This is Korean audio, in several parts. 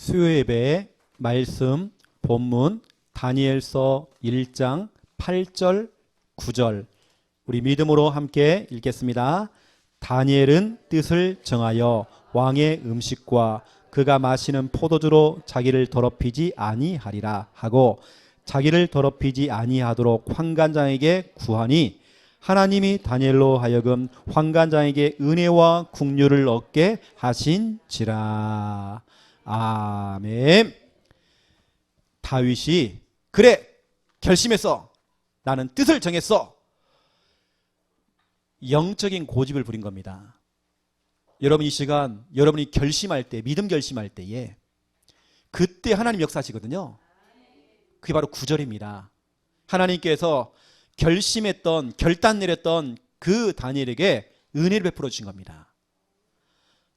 수요 예배의 말씀 본문 다니엘서 1장 8절 9절 우리 믿음으로 함께 읽겠습니다. 다니엘은 뜻을 정하여 왕의 음식과 그가 마시는 포도주로 자기를 더럽히지 아니하리라 하고 자기를 더럽히지 아니하도록 환관장에게 구하니 하나님이 다니엘로 하여금 환관장에게 은혜와 국류를 얻게 하신지라. 아멘. 다윗이 그래 결심했어. 나는 뜻을 정했어. 영적인 고집을 부린 겁니다. 여러분 이 시간 여러분이 결심할 때 믿음 결심할 때에 그때 하나님 역사하시거든요. 그게 바로 9절입니다. 하나님께서 결심했던 결단 내렸던 그 다니엘에게 은혜를 베풀어 주신 겁니다.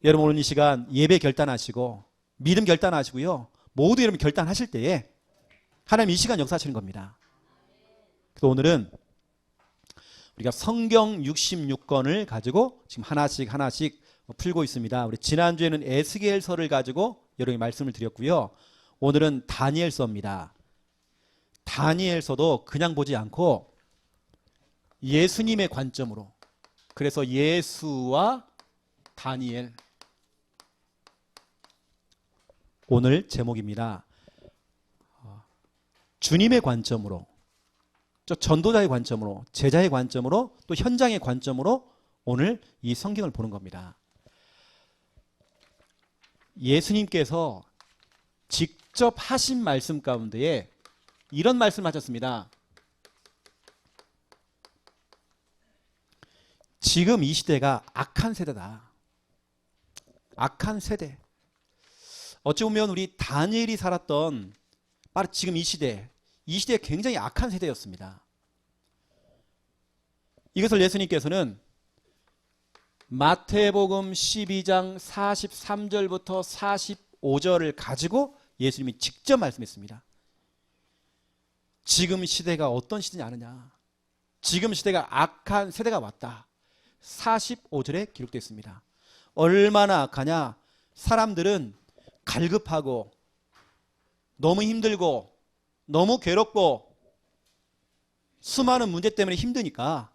여러분 오늘 이 시간 예배 결단하시고 믿음 결단하시고요. 모두 여러분 결단하실 때에 하나님 이 시간 역사하시는 겁니다. 그래서 오늘은 우리가 성경 66권을 가지고 지금 하나씩 풀고 있습니다. 우리 지난주에는 에스겔서를 가지고 여러분이 말씀을 드렸고요. 오늘은 다니엘서입니다. 다니엘서도 그냥 보지 않고 예수님의 관점으로, 그래서 예수와 다니엘, 오늘 제목입니다. 주님의 관점으로, 전도자의 관점으로, 제자의 관점으로, 또 현장의 관점으로 오늘 이 성경을 보는 겁니다. 예수님께서 직접 하신 말씀 가운데에 이런 말씀을 하셨습니다. 지금 이 시대가 악한 세대다. 악한 세대. 어찌 보면 우리 다니엘이 살았던 바로 지금 이 시대 굉장히 악한 세대였습니다. 이것을 예수님께서는 마태복음 12장 43절부터 45절을 가지고 예수님이 직접 말씀했습니다. 지금 시대가 어떤 시대냐 아느냐. 지금 시대가 악한 세대가 왔다. 45절에 기록되어 있습니다. 얼마나 악하냐. 사람들은 갈급하고 너무 힘들고 너무 괴롭고 수많은 문제 때문에 힘드니까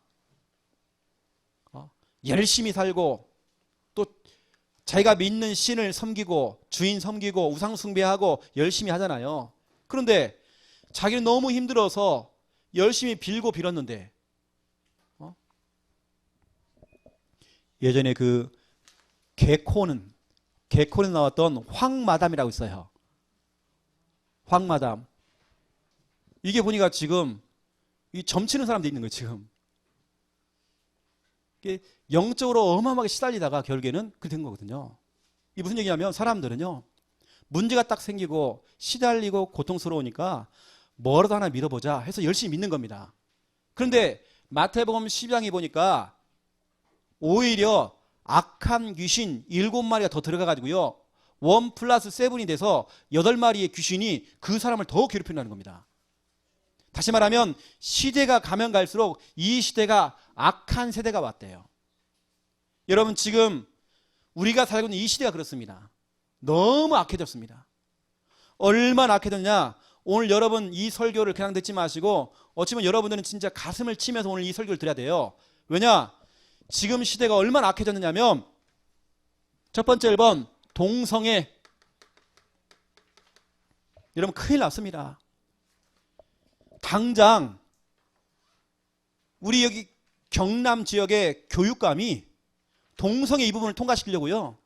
열심히 살고 또 자기가 믿는 신을 섬기고 주인 섬기고 우상 숭배하고 열심히 하잖아요. 그런데 자기는 너무 힘들어서 열심히 빌고 빌었는데 예전에 그 개코는 나왔던 황마담이라고 있어요. 황마담. 이게 보니까 지금 이 점치는 사람도 있는 거예요. 지금 이게 영적으로 어마어마하게 시달리다가 결국에는 그렇게 된 거거든요. 이게 무슨 얘기냐면 사람들은요 문제가 딱 생기고 시달리고 고통스러우니까 뭐라도 하나 믿어보자 해서 열심히 믿는 겁니다. 그런데 마태복음 12장에 보니까 오히려 악한 귀신 7마리가 더 들어가가지고요 1+7이 돼서 8마리의 귀신이 그 사람을 더 괴롭힌다는 겁니다. 다시 말하면 시대가 가면 갈수록 이 시대가 악한 세대가 왔대요. 여러분 지금 우리가 살고 있는 이 시대가 그렇습니다. 너무 악해졌습니다. 얼마나 악해졌냐. 오늘 여러분 이 설교를 그냥 듣지 마시고 어찌보면 여러분들은 진짜 가슴을 치면서 오늘 이 설교를 들어야 돼요. 왜냐? 지금 시대가 얼마나 악해졌느냐면 첫 번째 1번 동성애. 여러분 큰일 났습니다. 당장 우리 여기 경남 지역의 교육감이 동성애 이 부분을 통과시키려고요.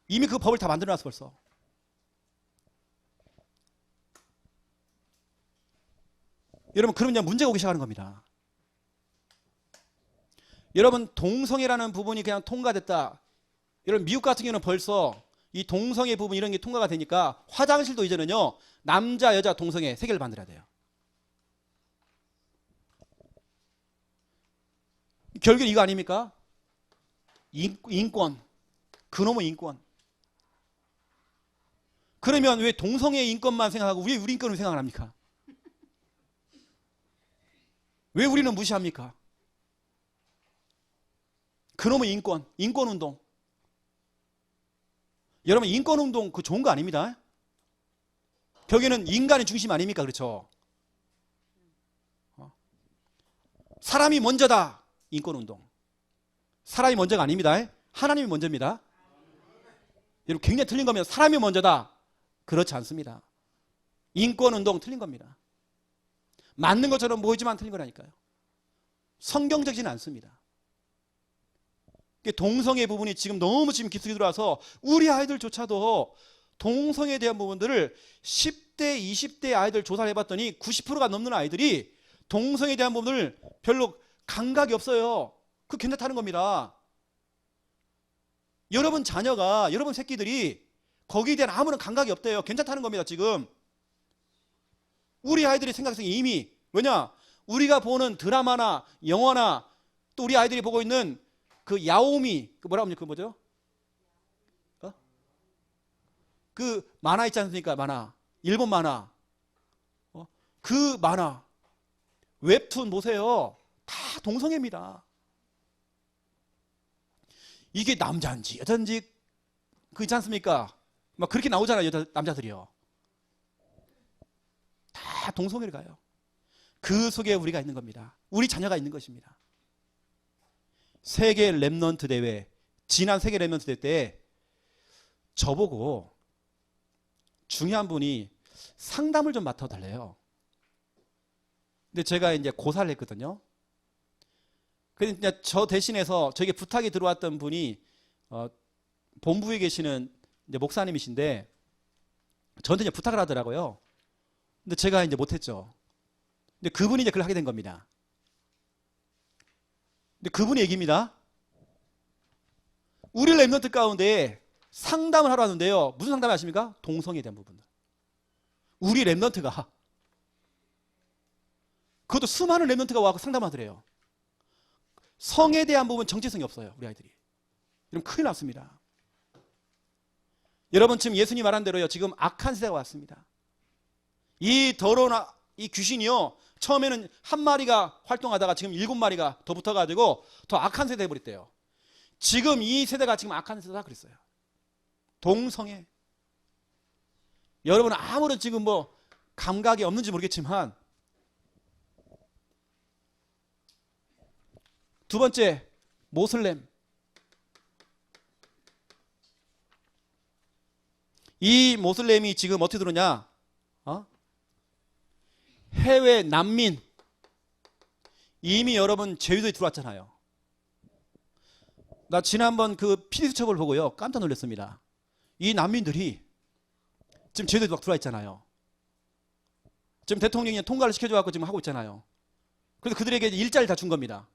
이미 그 법을 다 만들어놨어 벌써. 여러분 그러면 이제 문제가 오기 시작하는 겁니다. 여러분 동성애라는 부분이 그냥 통과됐다. 여러분 미국 같은 경우는 벌써 이 동성애 부분 이런 게 통과가 되니까 화장실도 이제는요 남자 여자 동성애 3개를 만들어야 돼요. 결국은 이거 아닙니까? 인권. 그놈의 인권. 그러면 왜 동성애 인권만 생각하고 왜 우리 인권을 생각 안 합니까? 왜 우리는 무시합니까? 그놈의 인권운동. 여러분 인권운동 그 좋은 거 아닙니다. 결국에는 인간의 중심 아닙니까? 그렇죠? 사람이 먼저다. 인권운동. 사람이 먼저가 아닙니다. 하나님이 먼저입니다. 여러분 굉장히 틀린 겁니다. 사람이 먼저다. 그렇지 않습니다. 인권운동 틀린 겁니다. 맞는 것처럼 보이지만 틀린 거라니까요. 성경적이지는 않습니다. 동성애 부분이 지금 너무 지금 깊숙이 들어와서 우리 아이들조차도 동성애에 대한 부분들을 10대, 20대 아이들 조사를 해봤더니 90%가 넘는 아이들이 동성애에 대한 부분을 별로 감각이 없어요. 그거 괜찮다는 겁니다. 여러분 자녀가, 여러분 새끼들이 거기에 대한 아무런 감각이 없대요. 괜찮다는 겁니다. 지금 우리 아이들의 생각성이 이미, 왜냐? 우리가 보는 드라마나 영화나 또 우리 아이들이 보고 있는 그 야오미, 그 뭐라 합니까? 그 뭐죠? 그 만화 있지 않습니까? 만화. 일본 만화. 그 만화. 웹툰 보세요. 다 동성애입니다. 이게 남자인지 여자인지 그 있지 않습니까? 막 그렇게 나오잖아요. 남자들이요. 다 동성애를 가요. 그 속에 우리가 있는 겁니다. 우리 자녀가 있는 것입니다. 세계 랩넌트 대회, 지난 세계 랩넌트 대회 때 저보고 중요한 분이 상담을 좀 맡아달래요. 근데 제가 이제 고사를 했거든요. 그래서 이제 저 대신해서 저에게 부탁이 들어왔던 분이 본부에 계시는 이제 목사님이신데 저한테 이제 부탁을 하더라고요. 근데 제가 이제 못했죠. 근데 그분이 이제 그걸 하게 된 겁니다. 근데 그분의 얘기입니다. 우리 랩런트 가운데 상담을 하러 왔는데요. 무슨 상담을 하십니까? 동성애에 대한 부분. 우리 랩런트가 그것도 수많은 랩런트가 와서 상담하더래요. 성에 대한 부분 정체성이 없어요. 우리 아이들이. 이러면 큰일 났습니다. 여러분 지금 예수님 말한 대로요. 지금 악한 세대가 왔습니다. 이 더러운 이 귀신이요. 처음에는 한 마리가 활동하다가 지금 7마리가 더 붙어가지고 더 악한 세대 해버렸대요. 지금 이 세대가 지금 악한 세대다 그랬어요. 동성애. 여러분 아무런 지금 뭐 감각이 없는지 모르겠지만 두 번째 모슬렘. 이 모슬렘이 지금 어떻게 들어오냐? 해외 난민. 이미 여러분 제주도에 들어왔잖아요. 나 지난번 그 피디수첩을 보고요 깜짝 놀랐습니다. 이 난민들이 지금 제주도에 막 들어와 있잖아요. 지금 대통령이 통과를 시켜줘갖고 지금 하고 있잖아요. 그래서 그들에게 일자리를 다 준 겁니다.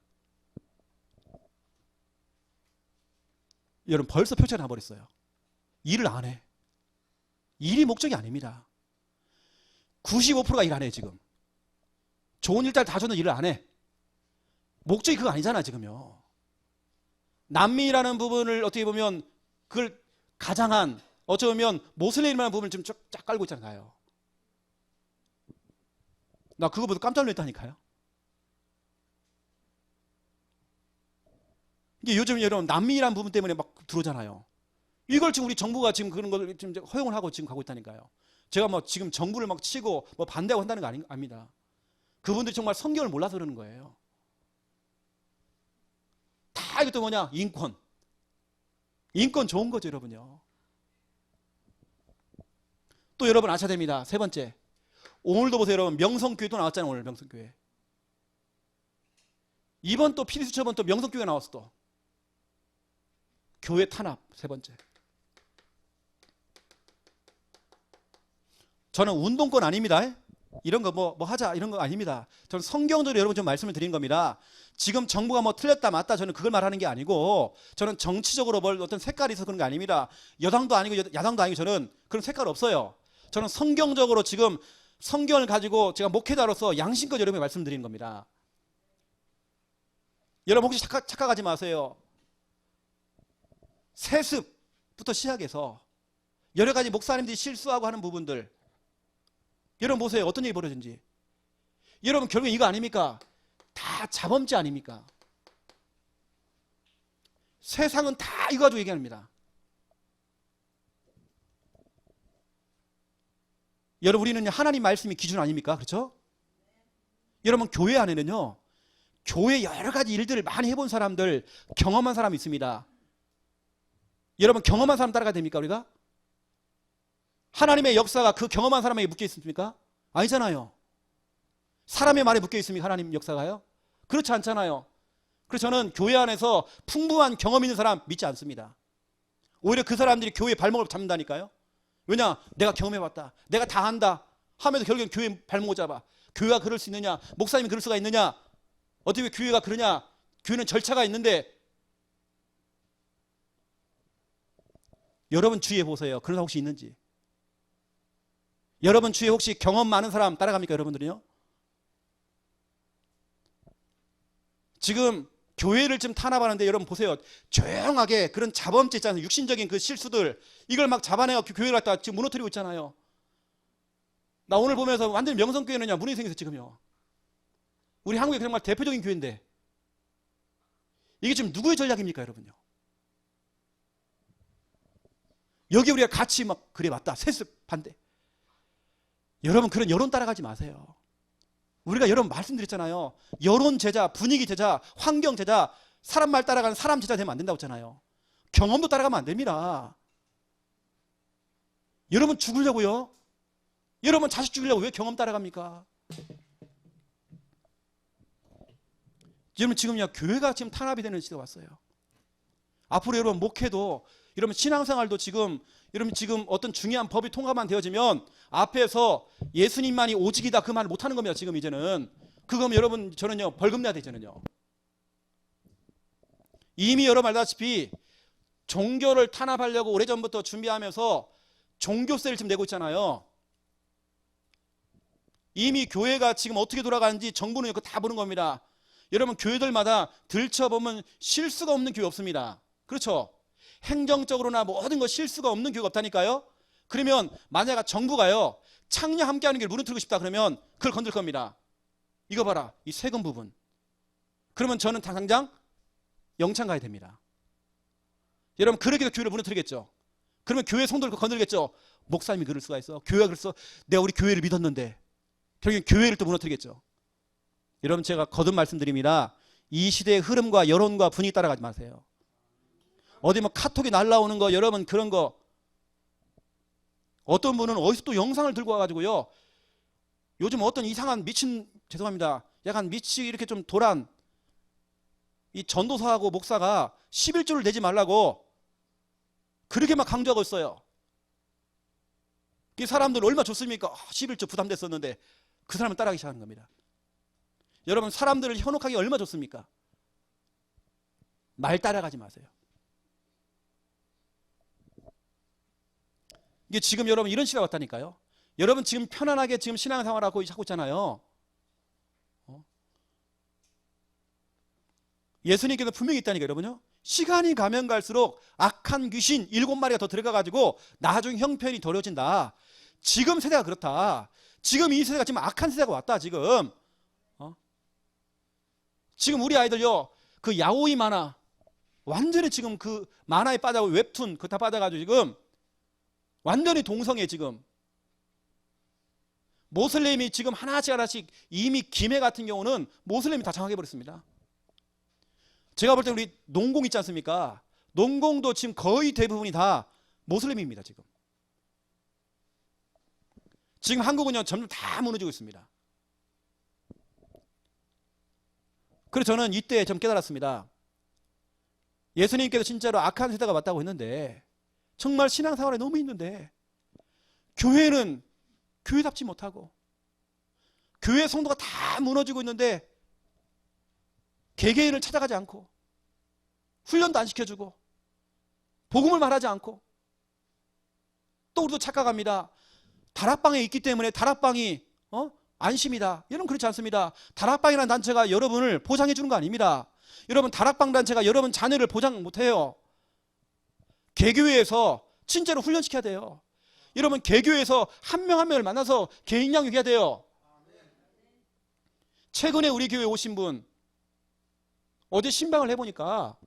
여러분 벌써 표시가 나버렸어요. 일을 안 해. 일이 목적이 아닙니다. 95%가 일 안 해요 지금. 좋은 일자리 다 줬는데 일을 안 해. 목적이 그거 아니잖아 지금요. 난민이라는 부분을 어떻게 보면 그걸 가장한 어쩌면 모슬렘이라는 부분을 지금 쫙 깔고 있잖아요. 나 그거 보고 깜짝 놀랐다니까요. 이게 요즘 여러분 난민이라는 부분 때문에 막 들어오잖아요. 이걸 지금 우리 정부가 지금 그런 걸 지금 허용을 하고 지금 가고 있다니까요. 제가 뭐 지금 정부를 막 치고 뭐 반대하고 한다는 거 아닙니다. 그분들이 정말 성경을 몰라서 그러는 거예요. 다 이것도 뭐냐? 인권. 인권 좋은 거죠, 여러분요. 또 여러분 아셔야 됩니다. 세 번째. 오늘도 보세요, 여러분. 명성교회도 나왔잖아요, 오늘 명성교회. 이번 또 피디수첩은 또 명성교회 나왔어 또. 교회 탄압, 세 번째. 저는 운동권 아닙니다. 이런 거 뭐 하자 이런 거 아닙니다. 저는 성경적으로 여러분 좀 말씀을 드린 겁니다. 지금 정부가 뭐 틀렸다 맞다 저는 그걸 말하는 게 아니고 저는 정치적으로 뭘 어떤 색깔이 있어서 그런 게 아닙니다. 여당도 아니고 야당도 아니고 저는 그런 색깔 없어요. 저는 성경적으로 지금 성경을 가지고 제가 목회자로서 양심껏 여러분에게 말씀드리는 겁니다. 여러분 혹시 착각하지 마세요. 세습부터 시작해서 여러 가지 목사님들이 실수하고 하는 부분들 여러분 보세요. 어떤 일이 벌어진지. 여러분 결국엔 이거 아닙니까? 다 자범죄 아닙니까? 세상은 다 이거 가지고 얘기합니다. 여러분, 우리는 하나님 말씀이 기준 아닙니까? 그렇죠? 여러분, 교회 안에는요, 교회 여러 가지 일들을 많이 해본 사람들, 경험한 사람이 있습니다. 여러분, 경험한 사람 따라가야 됩니까, 우리가? 하나님의 역사가 그 경험한 사람에게 묶여 있습니까? 아니잖아요. 사람의 말에 묶여 있습니까, 하나님 역사가요? 그렇지 않잖아요. 그래서 저는 교회 안에서 풍부한 경험 있는 사람 믿지 않습니다. 오히려 그 사람들이 교회 발목을 잡는다니까요. 왜냐? 내가 경험해봤다, 내가 다 한다 하면서 결국엔 교회 발목을 잡아. 교회가 그럴 수 있느냐? 목사님이 그럴 수가 있느냐? 어떻게 교회가 그러냐? 교회는 절차가 있는데. 여러분 주위에 보세요. 그런 사람 혹시 있는지. 여러분 주위에 혹시 경험 많은 사람 따라갑니까, 여러분들은요? 지금 교회를 좀 탄압하는데 여러분 보세요. 조용하게 그런 자범죄 있잖아요. 육신적인 그 실수들, 이걸 막 잡아내고 교회를 갖다 지금 무너뜨리고 있잖아요. 나 오늘 보면서 완전히 명성교회느냐 문이 생겨서 지금요. 우리 한국의 정말 대표적인 교회인데 이게 지금 누구의 전략입니까, 여러분요? 여기 우리가 같이 막 그래 맞다 세습 반대. 여러분, 그런 여론 따라가지 마세요. 우리가 여러분 말씀드렸잖아요. 여론 제자, 분위기 제자, 환경 제자, 사람 말 따라가는 사람 제자 되면 안 된다고 했잖아요. 경험도 따라가면 안 됩니다. 여러분 죽으려고요? 여러분 자식 죽이려고 왜 경험 따라갑니까? 여러분 지금요, 교회가 지금 탄압이 되는 시대가 왔어요. 앞으로 여러분 목회도, 여러분 신앙생활도 지금, 여러분 지금 어떤 중요한 법이 통과만 되어지면 앞에서 예수님만이 오직이다 그 말을 못하는 겁니다. 지금 이제는. 그거면 여러분 저는요 벌금 내야 되잖아요. 이미 여러분 알다시피 종교를 탄압하려고 오래전부터 준비하면서 종교세를 지금 내고 있잖아요. 이미 교회가 지금 어떻게 돌아가는지 정부는 그거 다 보는 겁니다. 여러분 교회들마다 들춰보면 실수가 없는 교회 없습니다. 그렇죠? 행정적으로나 모든 거 실수가 없는 교회가 없다니까요. 그러면 만약 정부가요 창녀 함께하는 길 무너뜨리고 싶다 그러면 그걸 건들 겁니다. 이거 봐라, 이 세금 부분. 그러면 저는 당장 영창 가야 됩니다. 여러분 그렇게 교회를 무너뜨리겠죠. 그러면 교회 성도를 건들겠죠. 목사님이 그럴 수가 있어, 교회가 그랬어, 내가 우리 교회를 믿었는데. 결국엔 교회를 또 무너뜨리겠죠. 여러분 제가 거듭 말씀드립니다. 이 시대의 흐름과 여론과 분위기 따라가지 마세요. 어디 뭐 카톡이 날라오는 거, 여러분 그런 거, 어떤 분은 어디서 또 영상을 들고 와가지고요, 요즘 어떤 이상한 미친, 죄송합니다, 약간 미치 이렇게 좀 도란 이 전도사하고 목사가 11조를 내지 말라고 그렇게 막 강조하고 있어요. 이 사람들 얼마나 좋습니까? 11조 부담됐었는데 그 사람은 따라가기 시작하는 겁니다. 여러분 사람들을 현혹하기 얼마나 좋습니까? 말 따라가지 마세요. 이게 지금 여러분 이런 시대가 왔다니까요. 여러분 지금 편안하게 지금 신앙생활하고 하고 있잖아요. 예수님께서 분명히 있다니까 여러분요. 시간이 가면 갈수록 악한 귀신 7마리가 더 들어가가지고 나중 형편이 더러워진다. 지금 세대가 그렇다. 지금 이 세대가 지금 악한 세대가 왔다. 지금 지금 우리 아이들요 그 야오이 만화 완전히 지금 그 만화에 빠져고 웹툰 그거 다 빠져가지고 지금 완전히 동성애. 지금 모슬렘이 지금 하나씩 이미 김해 같은 경우는 모슬렘이 다 장악해버렸습니다. 제가 볼 때 우리 농공 있지 않습니까? 농공도 지금 거의 대부분이 다 모슬렘입니다. 지금 한국은요 점점 다 무너지고 있습니다. 그래서 저는 이때 좀 깨달았습니다. 예수님께서 진짜로 악한 세대가 왔다고 했는데 정말 신앙생활에 너무 힘든데 교회는 교회답지 못하고 교회 성도가 다 무너지고 있는데 개개인을 찾아가지 않고 훈련도 안 시켜주고 복음을 말하지 않고 또 우리도 착각합니다. 다락방에 있기 때문에 다락방이 안심이다. 여러분 그렇지 않습니다. 다락방이라는 단체가 여러분을 보장해 주는 거 아닙니다. 여러분 다락방 단체가 여러분 자녀를 보장 못해요. 개교회에서 진짜로 훈련시켜야 돼요. 여러분 개교회에서 한 명 한 명을 만나서 개인 양육해야 돼요. 최근에 우리 교회 오신 분 어제 신방을 해보니까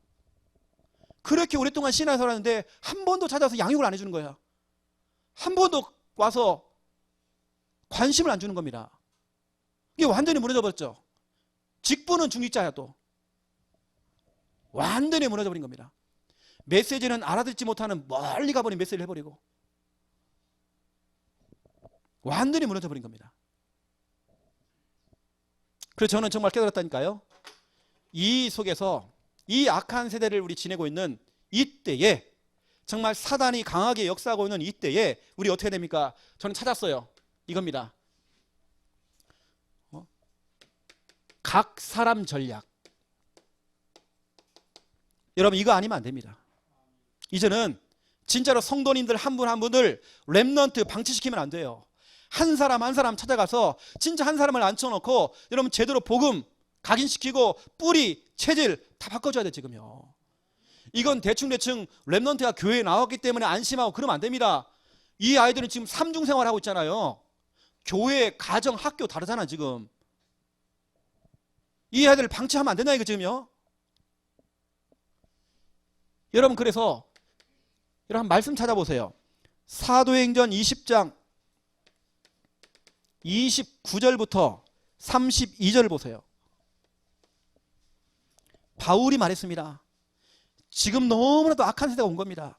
그렇게 오랫동안 신앙생활 하는데 한 번도 찾아서 양육을 안 해주는 거야. 한 번도 와서 관심을 안 주는 겁니다. 이게 완전히 무너져 버렸죠. 직분은 중직자야 또. 완전히 무너져 버린 겁니다. 메시지는 알아듣지 못하는 멀리 가버린 메시지를 해버리고 완전히 무너져 버린 겁니다. 그래서 저는 정말 깨달았다니까요. 이 속에서 이 악한 세대를 우리 지내고 있는 이때에 정말 사단이 강하게 역사하고 있는 이때에 우리 어떻게 됩니까? 저는 찾았어요. 이겁니다. 각 사람 전략. 여러분 이거 아니면 안 됩니다. 이제는 진짜로 성도님들 한 분 한 분을 렘넌트 방치시키면 안 돼요. 한 사람 한 사람 찾아가서 진짜 한 사람을 앉혀놓고 여러분 제대로 복음 각인시키고 뿌리 체질 다 바꿔줘야 돼 지금요. 이건 대충대충 렘넌트가 교회에 나왔기 때문에 안심하고 그러면 안 됩니다. 이 아이들은 지금 삼중생활 하고 있잖아요. 교회, 가정, 학교 다르잖아 지금. 이 아이들을 방치하면 안 된다 이거 지금요. 여러분 그래서 여러분 말씀 찾아보세요. 사도행전 20장 29절부터 32절 보세요. 바울이 말했습니다. 지금 너무나도 악한 세대가 온 겁니다.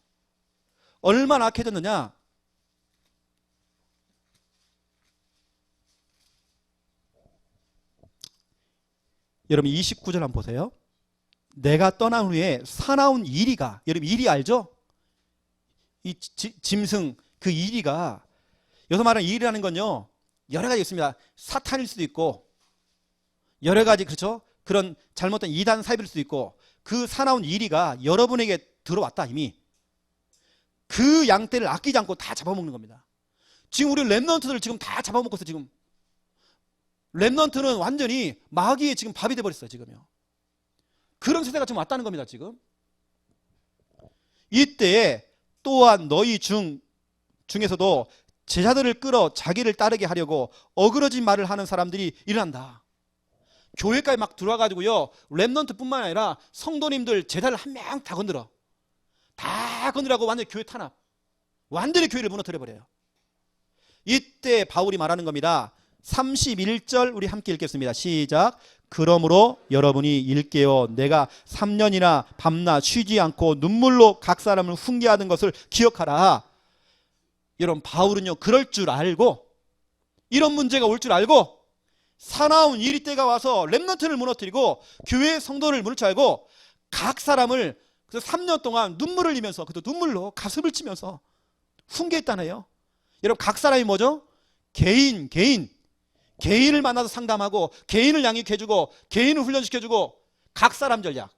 얼마나 악해졌느냐? 여러분 29절 한번 보세요. 내가 떠난 후에 사나운 이리가, 여러분 이리 알죠? 이 짐승 그 이리가, 여기서 말하는 이리라는 건요 여러 가지 있습니다. 사탄일 수도 있고 여러 가지 그렇죠? 그런 잘못된 이단 사입일 수도 있고 그 사나운 이리가 여러분에게 들어왔다 이미. 그 양떼를 아끼지 않고 다 잡아먹는 겁니다. 지금 우리 렘넌트들 지금 다 잡아먹고 있어 지금. 렘넌트는 완전히 마귀의 지금 밥이 돼버렸어요 지금요. 그런 세대가 지금 왔다는 겁니다 지금. 이때에 또한 너희 중에서도 제자들을 끌어 자기를 따르게 하려고 어그러진 말을 하는 사람들이 일어난다. 교회까지 막 들어와가지고요 렘넌트뿐만 아니라 성도님들 제자를 한 명 다 건드려. 다 건드리고 완전히 교회 탄압. 완전히 교회를 무너뜨려버려요. 이때 바울이 말하는 겁니다. 31절 우리 함께 읽겠습니다. 시작. 그러므로 여러분이 일깨어 내가 3년이나 밤낮 쉬지 않고 눈물로 각 사람을 훈계하던 것을 기억하라. 여러분 바울은요 그럴 줄 알고 이런 문제가 올 줄 알고 사나운 이리 때가 와서 렘넌트를 무너뜨리고 교회의 성도를 무너뜨릴 줄 알고 각 사람을 그래서 3년 동안 눈물을 흘리면서 그것도 눈물로 가슴을 치면서 훈계했다네요. 여러분 각 사람이 뭐죠? 개인을 만나서 상담하고 개인을 양육해주고 개인을 훈련시켜주고 각 사람 전략.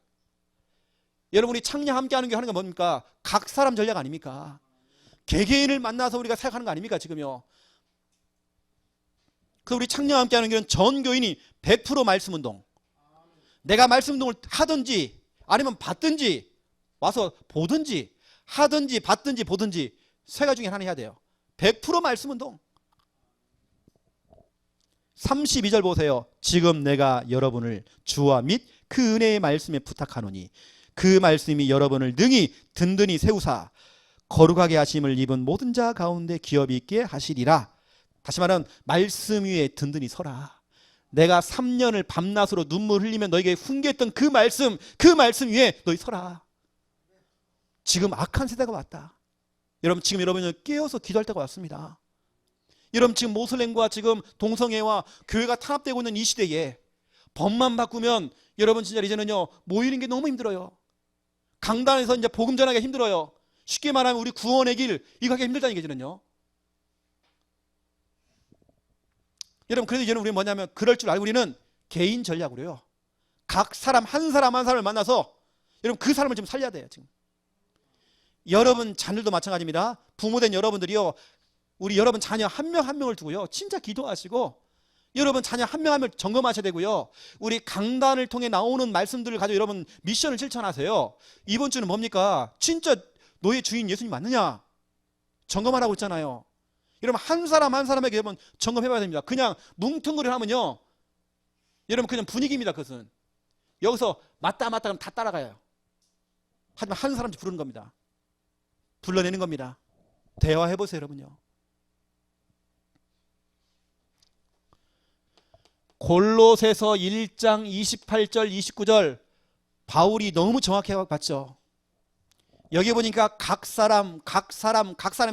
여러분 우리 창녕 함께하는 게 하는 게 뭡니까? 각 사람 전략 아닙니까? 개개인을 만나서 우리가 생각하는 거 아닙니까 지금요. 그 우리 창녕 함께하는 길은 전 교인이 100% 말씀 운동. 내가 말씀 운동을 하든지 아니면 받든지 와서 보든지 하든지 받든지 보든지 세 가지 중에 하나 해야 돼요. 100% 말씀 운동. 32절 보세요. 지금 내가 여러분을 주와 및 그 은혜의 말씀에 부탁하노니 그 말씀이 여러분을 능히 든든히 세우사 거룩하게 하심을 입은 모든 자 가운데 기업이 있게 하시리라. 다시 말하면 말씀 위에 든든히 서라. 내가 3년을 밤낮으로 눈물 흘리며 너에게 훈계했던 그 말씀 위에 너희 서라. 지금 악한 세대가 왔다. 여러분 지금 여러분은 깨어서 기도할 때가 왔습니다. 여러분 지금 모슬렘과 지금 동성애와 교회가 탄압되고 있는 이 시대에 법만 바꾸면 여러분 진짜 이제는요 모이는 게 너무 힘들어요. 강단에서 이제 복음 전하기가 힘들어요. 쉽게 말하면 우리 구원의 길 이거 하기가 힘들다는 얘기는요. 여러분 그래도 이제는 우리는 뭐냐면 그럴 줄 알고 우리는 개인 전략으로요. 각 사람 한 사람 한 사람을 만나서 여러분 그 사람을 좀 살려야 돼요 지금. 여러분 자녀도 마찬가지입니다. 부모된 여러분들이요. 우리 여러분 자녀 한 명 한 명을 두고요. 진짜 기도하시고 여러분 자녀 한 명 한 명 점검하셔야 되고요. 우리 강단을 통해 나오는 말씀들을 가지고 여러분 미션을 실천하세요. 이번 주는 뭡니까? 진짜 너의 주인 예수님 맞느냐? 점검하라고 했잖아요. 여러분 한 사람 한 사람에게 여러분 점검해봐야 됩니다. 그냥 뭉뚱그려 하면요. 여러분 그냥 분위기입니다. 그것은. 여기서 맞다 그러면 다 따라가요. 하지만 한 사람씩 부르는 겁니다. 불러내는 겁니다. 대화해보세요 여러분요. 골로새서 1장 28절 29절 바울이 너무 정확하게 봤죠. 여기 보니까 각 사람이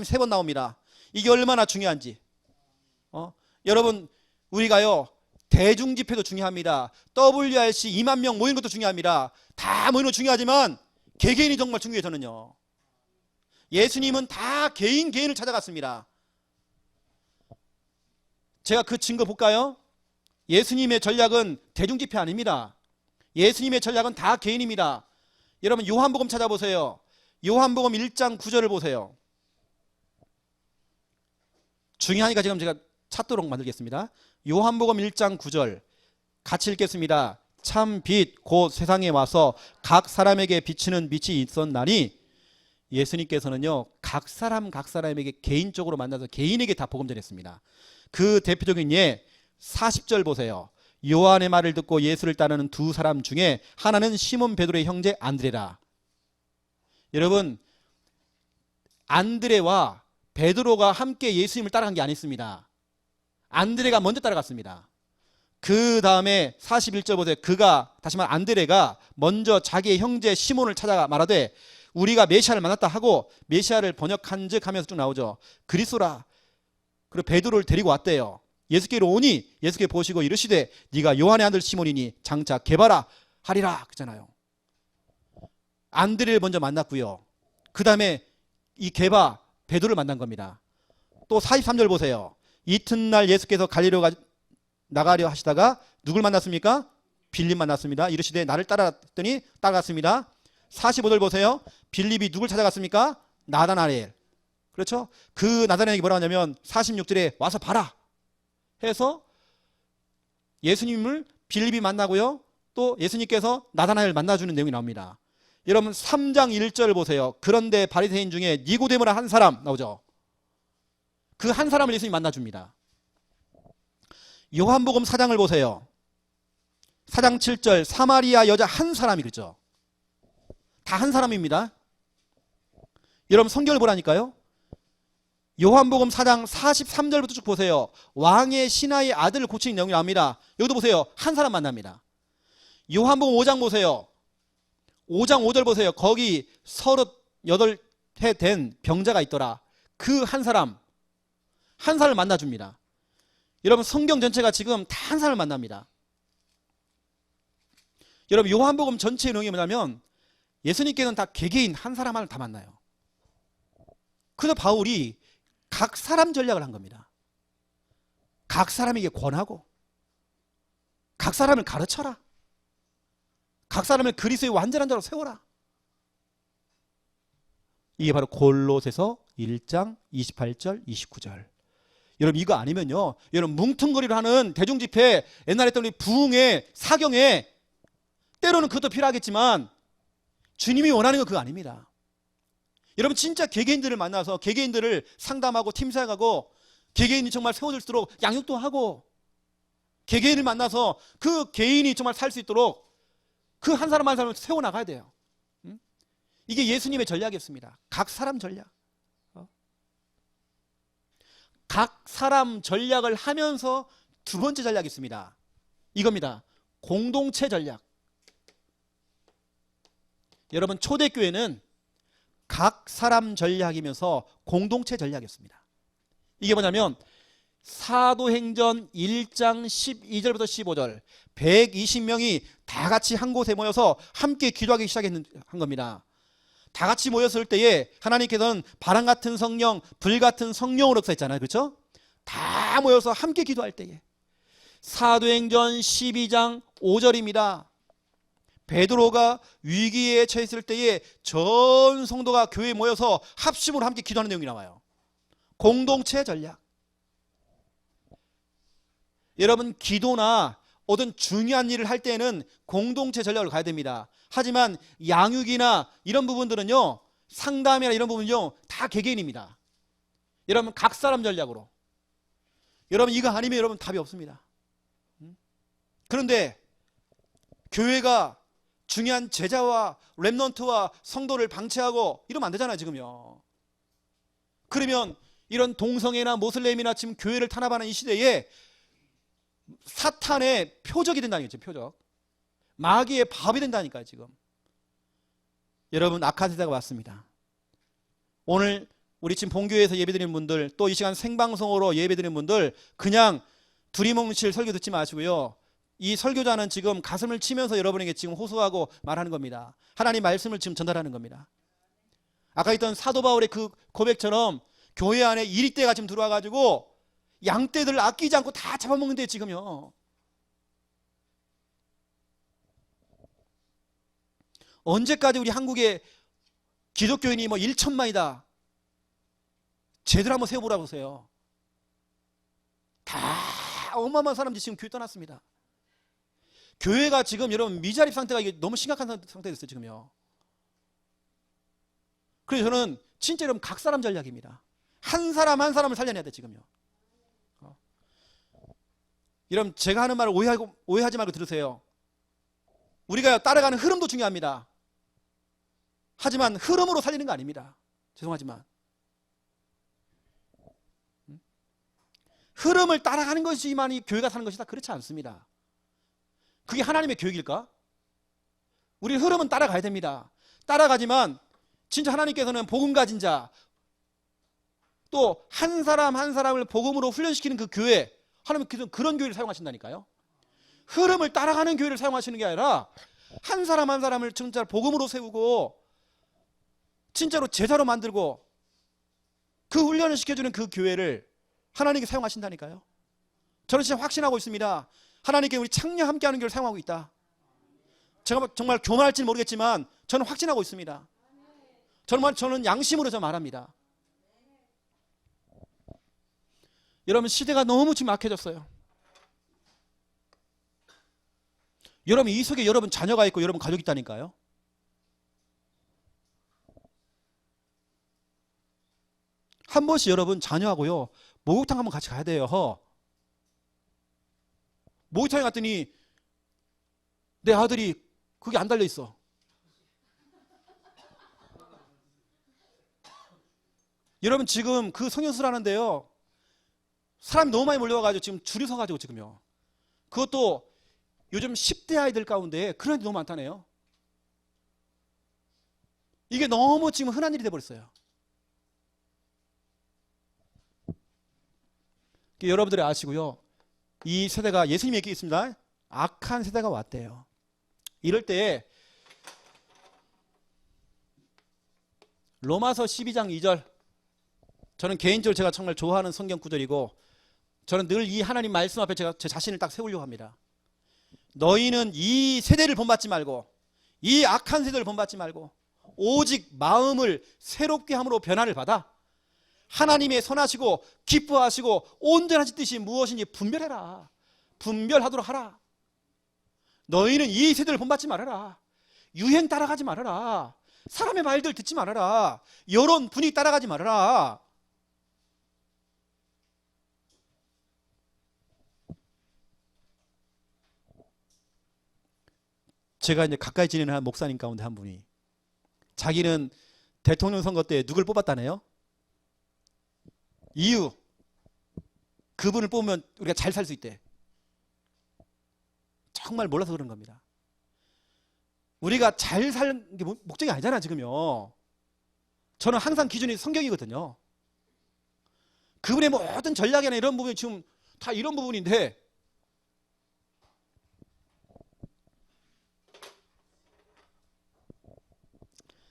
세 번 나옵니다. 이게 얼마나 중요한지. 여러분 우리가요 대중집회도 중요합니다. WRC 2만 명 모이는 것도 중요합니다. 다 모이는 거 중요하지만 개개인이 정말 중요해요. 저는요. 예수님은 다 개인을 찾아갔습니다. 제가 그 증거 볼까요? 예수님의 전략은 대중집회 아닙니다. 예수님의 전략은 다 개인입니다. 여러분 요한복음 찾아보세요. 요한복음 1장 9절을 보세요. 중요하니까 지금 제가 찾도록 만들겠습니다. 요한복음 1장 9절 같이 읽겠습니다. 참 빛 곧 세상에 와서 각 사람에게 비치는 빛이 있었나니, 예수님께서는요 각 사람에게 개인적으로 만나서 개인에게 다 복음 전했습니다. 그 대표적인 예 40절 보세요. 요한의 말을 듣고 예수를 따르는 두 사람 중에 하나는 시몬 베드로의 형제 안드레라. 여러분 안드레와 베드로가 함께 예수님을 따라간 게 아니었습니다. 안드레가 먼저 따라갔습니다. 그 다음에 41절 보세요. 다시 말해 안드레가 먼저 자기의 형제 시몬을 찾아가 말하되 우리가 메시아를 만났다 하고, 메시아를 번역한 즉 하면서 쭉 나오죠. 그리스도라. 그리고 베드로를 데리고 왔대요. 예수께로 오니 예수께 보시고 이르시되 네가 요한의 아들 시몬이니 장차 게바라 하리라 그러잖아요. 안드레를 먼저 만났고요. 그 다음에 이 게바 베드로를 만난 겁니다. 또 43절 보세요. 이튿날 예수께서 갈리로 나가려 하시다가 누굴 만났습니까? 빌립 만났습니다. 이르시되 나를 따라갔더니 따라갔습니다. 45절 보세요. 빌립이 누굴 찾아갔습니까? 나다나엘. 그렇죠? 그 나다나엘이 뭐라고 하냐면 46절에 와서 봐라 해서 예수님을 빌립이 만나고요. 또 예수님께서 나다나엘을 만나주는 내용이 나옵니다. 여러분 3장 1절 보세요. 그런데 바리새인 중에 니고데모라 한 사람 나오죠. 그 한 사람을 예수님이 만나줍니다. 요한복음 4장을 보세요. 4장 7절 사마리아 여자 한 사람이 그렇죠. 다 한 사람입니다. 여러분 성경을 보라니까요. 요한복음 4장 43절부터 쭉 보세요. 왕의 신하의 아들을 고치는 내용이 나옵니다. 여기도 보세요. 한 사람 만납니다. 요한복음 5장 보세요. 5장 5절 보세요. 거기 38해 된 병자가 있더라. 그 한 사람을 만나줍니다. 여러분 성경 전체가 지금 다 한 사람을 만납니다. 여러분 요한복음 전체의 내용이 뭐냐면 예수님께서는 다 개개인 한 사람을 다 만나요. 그래서 바울이 각 사람 전략을 한 겁니다. 각 사람에게 권하고 각 사람을 가르쳐라. 각 사람을 그리스도의 완전한 자로 세워라. 이게 바로 골로새서 1장 28절 29절. 여러분 이거 아니면요, 여러분 뭉퉁거리로 하는 대중집회, 옛날에 했던 우리 부흥회, 사경회, 때로는 그것도 필요하겠지만 주님이 원하는 건 그거 아닙니다. 여러분 진짜 개개인들을 만나서 개개인들을 상담하고 팀사역하고, 개개인이 정말 세워질수록 양육도 하고, 개개인을 만나서 그 개인이 정말 살 수 있도록 그 한 사람 한 사람을 세워나가야 돼요. 이게 예수님의 전략이었습니다. 각 사람 전략. 각 사람 전략을 하면서 두 번째 전략이 있습니다. 이겁니다. 공동체 전략. 여러분 초대교회는 각 사람 전략이면서 공동체 전략이었습니다. 이게 뭐냐면 사도행전 1장 12절부터 15절 120명이 다 같이 한 곳에 모여서 함께 기도하기 시작한 겁니다. 다 같이 모였을 때에 하나님께서는 바람 같은 성령, 불 같은 성령으로 역사했잖아요. 그렇죠? 다 모여서 함께 기도할 때에 사도행전 12장 5절입니다. 베드로가 위기에 처했을 때에 전 성도가 교회에 모여서 합심으로 함께 기도하는 내용이 나와요. 공동체 전략. 여러분 기도나 어떤 중요한 일을 할 때는 공동체 전략을 가야 됩니다. 하지만 양육이나 이런 부분들은요, 상담이나 이런 부분은요 다 개개인입니다. 여러분 각 사람 전략으로. 여러분 이거 아니면 여러분 답이 없습니다. 그런데 교회가 중요한 제자와 렘넌트와 성도를 방치하고 이러면 안 되잖아요 지금요. 그러면 이런 동성애나 모슬렘이나 지금 교회를 탄압하는 이 시대에 사탄의 표적이 된다는 거죠. 표적. 마귀의 밥이 된다니까요. 지금 여러분, 악한 세대가 왔습니다. 오늘 우리 지금 본교회에서 예배드리는 분들, 또 이 시간 생방송으로 예배드리는 분들, 그냥 두리뭉실 설교 듣지 마시고요. 이 설교자는 지금 가슴을 치면서 여러분에게 지금 호소하고 말하는 겁니다. 하나님 말씀을 지금 전달하는 겁니다. 아까 있던 사도 바울의 그 고백처럼 교회 안에 이리떼가 지금 들어와가지고 양떼들을 아끼지 않고 다 잡아먹는데 지금요. 언제까지 우리 한국의 기독교인이 뭐 1천만이다. 제대로 한번 세워보라 보세요. 다 어마어마한 사람들이 지금 교회 떠났습니다. 교회가 지금 여러분 미자립 상태가 이게 너무 심각한 상태가 됐어요. 지금요. 그래서 저는 진짜 여러분 각 사람 전략입니다. 한 사람 한 사람을 살려내야 돼 지금요. 여러분 제가 하는 말을 오해하지 말고 들으세요. 우리가 따라가는 흐름도 중요합니다. 하지만 흐름으로 살리는 거 아닙니다. 죄송하지만 흐름을 따라가는 것이만이 교회가 사는 것이다. 그렇지 않습니다. 그게 하나님의 교육일까? 우리 흐름은 따라가야 됩니다. 따라가지만 진짜 하나님께서는 복음 가진 자, 또 한 사람 한 사람을 복음으로 훈련시키는 그 교회, 하나님께서는 그런 교회를 사용하신다니까요. 흐름을 따라가는 교회를 사용하시는 게 아니라 한 사람 한 사람을 진짜 복음으로 세우고 진짜로 제자로 만들고 그 훈련을 시켜주는 그 교회를 하나님께 사용하신다니까요. 저는 진짜 확신하고 있습니다. 하나님께 우리 창녀 함께하는 교회를 사용하고 있다. 제가 정말 교만할지는 모르겠지만 저는 확신하고 있습니다. 저는 양심으로 저 말합니다. 여러분 시대가 너무 지금 악해졌어요. 여러분 이 속에 여러분 자녀가 있고 여러분 가족이 있다니까요. 한 번씩 여러분 자녀하고요 목욕탕 한번 같이 가야 돼요. 목욕탕에 갔더니 내 아들이 그게 안 달려있어. 여러분 지금 그 성형수술 하는데요 사람이 너무 많이 몰려와가지고 지금 줄이 서가지고 지금요. 그것도 요즘 10대 아이들 가운데 그런 애들이 너무 많다네요. 이게 너무 지금 흔한 일이 돼버렸어요. 여러분들이 아시고요. 이 세대가 예수님이 얘기했습니다. 악한 세대가 왔대요. 이럴 때 로마서 12장 2절 저는 개인적으로 제가 정말 좋아하는 성경 구절이고 저는 늘 이 하나님 말씀 앞에 제가 제 자신을 딱 세우려고 합니다. 너희는 이 세대를 본받지 말고 이 악한 세대를 본받지 말고 오직 마음을 새롭게 함으로 변화를 받아 하나님의 선하시고 기뻐하시고 온전하신 뜻이 무엇인지 분별해라. 분별하도록 하라. 너희는 이 세대를 본받지 말아라. 유행 따라가지 말아라. 사람의 말들 듣지 말아라. 여론 분위기 따라가지 말아라. 제가 이제 가까이 지내는 한 목사님 가운데 한 분이 자기는 대통령 선거 때 누굴 뽑았다네요? 이유 그분을 뽑으면 우리가 잘 살 수 있대. 정말 몰라서 그런 겁니다. 우리가 잘 사는 게 목적이 아니잖아 지금요. 저는 항상 기준이 성경이거든요. 그분의 모든 전략이나 이런 부분이 지금 다 이런 부분인데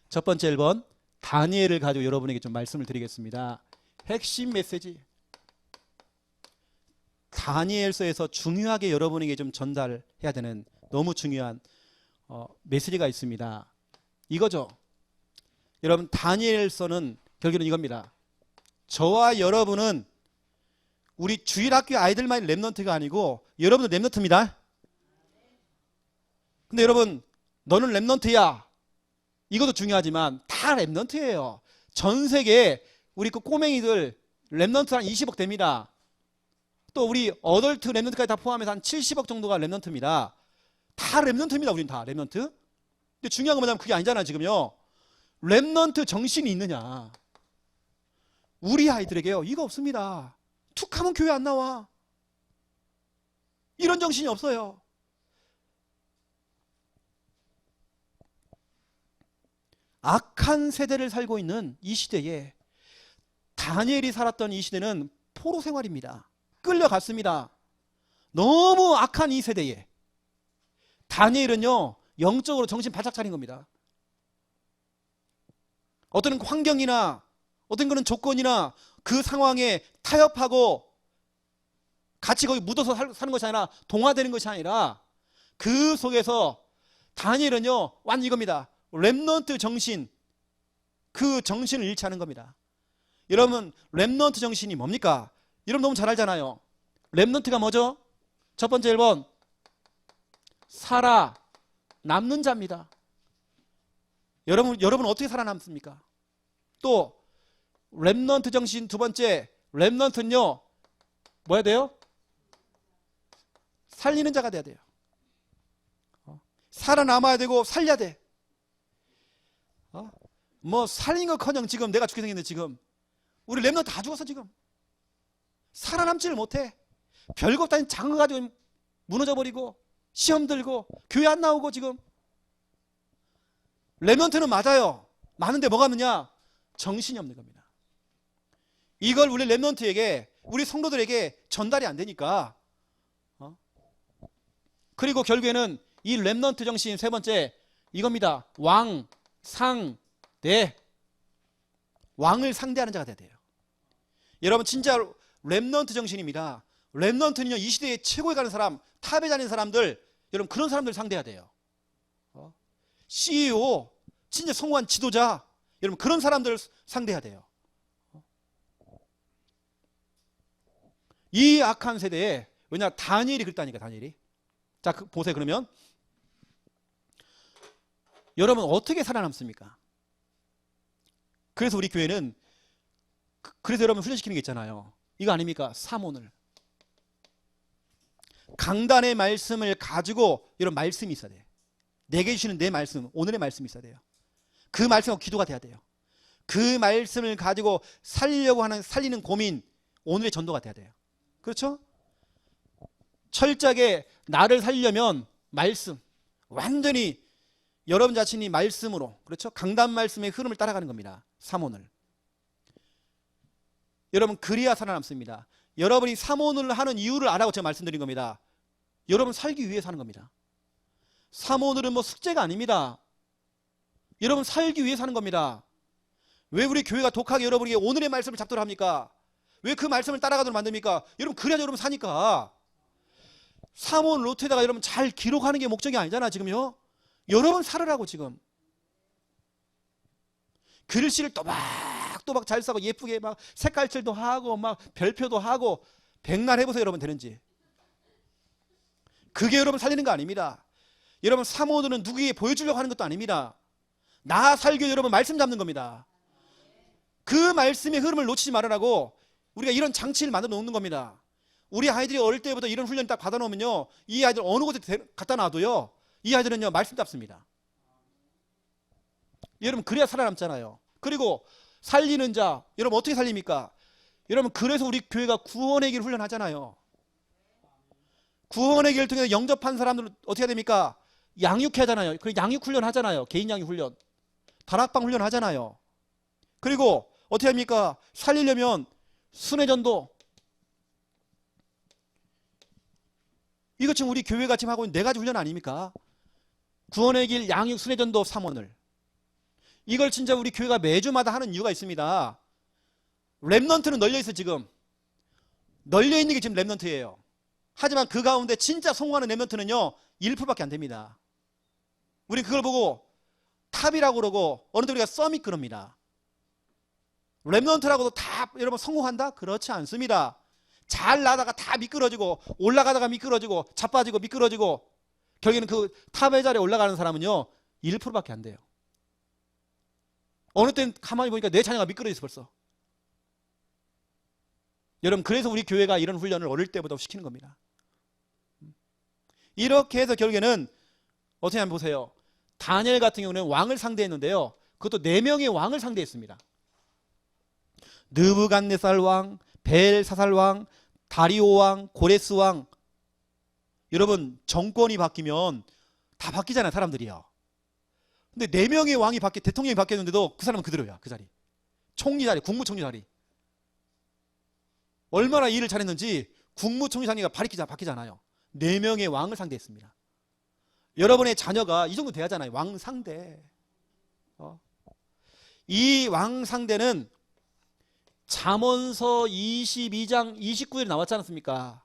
첫 번째 1번 다니엘을 가지고 여러분에게 좀 말씀을 드리겠습니다. 핵심 메시지 다니엘서에서 중요하게 여러분에게 좀 전달해야 되는 너무 중요한 메시지가 있습니다. 이거죠. 여러분 다니엘서는 결국은 이겁니다. 저와 여러분은 우리 주일학교 아이들만의 랩넌트가 아니고 여러분도 랩넌트입니다. 근데 여러분 너는 랩넌트야. 이것도 중요하지만 다 랩넌트예요. 전 세계에 우리 그 꼬맹이들 랩넌트 한 20억 됩니다. 또 우리 어덜트 랩넌트까지 다 포함해서 한 70억 정도가 랩넌트입니다. 다 랩넌트입니다. 우린 다 랩넌트. 근데 중요한 건 뭐냐면 그게 아니잖아요. 지금요. 랩넌트 정신이 있느냐. 우리 아이들에게요. 이거 없습니다. 툭하면 교회 안 나와. 이런 정신이 없어요. 악한 세대를 살고 있는 이 시대에 다니엘이 살았던 이 시대는 포로 생활입니다. 끌려갔습니다. 너무 악한 이 세대에 다니엘은요 영적으로 정신 바짝 차린 겁니다. 어떤 환경이나 어떤 그런 조건이나 그 상황에 타협하고 같이 거기 묻어서 사는 것이 아니라 동화되는 것이 아니라 그 속에서 다니엘은요 완전 이겁니다. 렘넌트 정신, 그 정신을 잃지 않은 겁니다. 여러분 렘넌트 정신이 뭡니까? 여러분 너무 잘 알잖아요. 렘넌트가 뭐죠? 첫 번째 1번 살아남는 자입니다. 여러분 어떻게 살아남습니까? 또 렘넌트 정신 두 번째, 렘넌트는요 뭐 해야 돼요? 살리는 자가 돼야 돼요. 살아남아야 되고 살려야 돼. 뭐 살린 거커녕 지금 내가 죽게 생겼는데 지금 우리 렘넌트 다 죽었어. 지금 살아남지를 못해. 별것 아닌 작은 거 가지고 무너져버리고 시험 들고 교회 안 나오고 지금. 렘넌트는 맞아요. 많은데 뭐가 없느냐? 정신이 없는 겁니다. 이걸 우리 렘넌트에게, 우리 성도들에게 전달이 안 되니까. 그리고 결국에는 이 렘넌트 정신 세 번째 이겁니다. 왕, 상, 대. 왕을 상대하는 자가 돼야 돼요. 여러분 진짜 렘넌트 정신입니다. 렘넌트는요 이 시대에 최고에 가는 사람, 탑에 가는 사람들, 여러분 그런 사람들 상대해야 돼요. CEO, 진짜 성공한 지도자, 여러분 그런 사람들을 상대해야 돼요. 이 악한 세대에, 왜냐 다니엘이 그랬다니까. 다니엘이. 자 보세요. 그러면 여러분 어떻게 살아남습니까? 그래서 우리 교회는, 그래서 여러분 훈련시키는 게 있잖아요. 이거 아닙니까? 사모늘. 강단의 말씀을 가지고 이런 말씀이 있어야 돼요. 내게 주시는 내 말씀, 오늘의 말씀이 있어야 돼요. 그 말씀하고 기도가 돼야 돼요. 그 말씀을 가지고 살리려고 하는, 살리는 고민, 오늘의 전도가 돼야 돼요. 그렇죠? 철저하게 나를 살리려면 말씀, 완전히 여러분 자신이 말씀으로, 그렇죠? 강단 말씀의 흐름을 따라가는 겁니다. 사모늘. 여러분 그래야 살아남습니다. 여러분이 사모늘을 하는 이유를 알아고 제가 말씀드린 겁니다. 여러분 살기 위해 사는 겁니다. 사모늘은 뭐 숙제가 아닙니다. 여러분 살기 위해 사는 겁니다. 왜 우리 교회가 독하게 여러분에게 오늘의 말씀을 잡도록 합니까? 왜 그 말씀을 따라가도록 만듭니까? 여러분 그래야 여러분 사니까. 사모늘 노트에다가 여러분 잘 기록하는 게 목적이 아니잖아 지금요. 여러분 살으라고 지금. 글씨를 또박또박 잘 써고 예쁘게 막 색깔칠도 하고 막 별표도 하고 백날 해보세요 여러분 되는지. 그게 여러분 살리는 거 아닙니다. 여러분 사모들은 누구에게 보여주려고 하는 것도 아닙니다. 나 살기 여러분 말씀 잡는 겁니다. 그 말씀의 흐름을 놓치지 말으라고 우리가 이런 장치를 만들어 놓는 겁니다. 우리 아이들이 어릴 때부터 이런 훈련 딱 받아 놓으면요 이 아이들 어느 곳에 갖다 놔도요 이 아이들은요 말씀 잡습니다. 여러분 그래야 살아남잖아요. 그리고 살리는 자, 여러분 어떻게 살립니까? 여러분 그래서 우리 교회가 구원의 길 훈련하잖아요. 구원의 길을 통해서 영접한 사람들 어떻게 해야 됩니까? 양육해야 하잖아요. 그리고 양육 훈련 하잖아요. 개인 양육 훈련, 다락방 훈련 하잖아요. 그리고 어떻게 합니까? 살리려면 순회전도. 이거 지금 우리 교회가 지금 하고 있는 네 가지 훈련 아닙니까? 구원의 길, 양육, 순회전도, 사모늘. 이걸 진짜 우리 교회가 매주마다 하는 이유가 있습니다. 렘넌트는 널려있어 지금. 널려있는 게 지금 렘넌트예요. 하지만 그 가운데 진짜 성공하는 렘넌트는요 1%밖에 안 됩니다. 우리 그걸 보고 탑이라고 그러고 어느 때 우리가 서밋 그럽니다. 렘넌트라고도 다 여러분 성공한다? 그렇지 않습니다. 잘 나다가 다 미끄러지고 올라가다가 미끄러지고 자빠지고 미끄러지고 결국에는 그 탑의 자리에 올라가는 사람은요 1%밖에 안 돼요. 어느 땐 가만히 보니까 내 자녀가 미끄러졌어 벌써. 여러분 그래서 우리 교회가 이런 훈련을 어릴 때부터 시키는 겁니다. 이렇게 해서 결국에는 어떻게 하면 보세요. 다니엘 같은 경우는 왕을 상대했는데요. 그것도 4명의 왕을 상대했습니다. 느부갓네살 왕, 벨사살 왕, 다리오 왕, 고레스 왕. 여러분 정권이 바뀌면 다 바뀌잖아요, 사람들이요. 근데 4명의 왕이 대통령이 바뀌었는데도 그 사람은 그대로야. 그 자리. 총리 자리, 국무총리 자리. 얼마나 일을 잘했는지 국무총리 자리가 바뀌잖아요. 4명의 왕을 상대했습니다. 여러분의 자녀가 이 정도 돼야 하잖아요. 왕 상대. 이 왕 상대는 잠언서 22장 29절에 나왔지 않았습니까?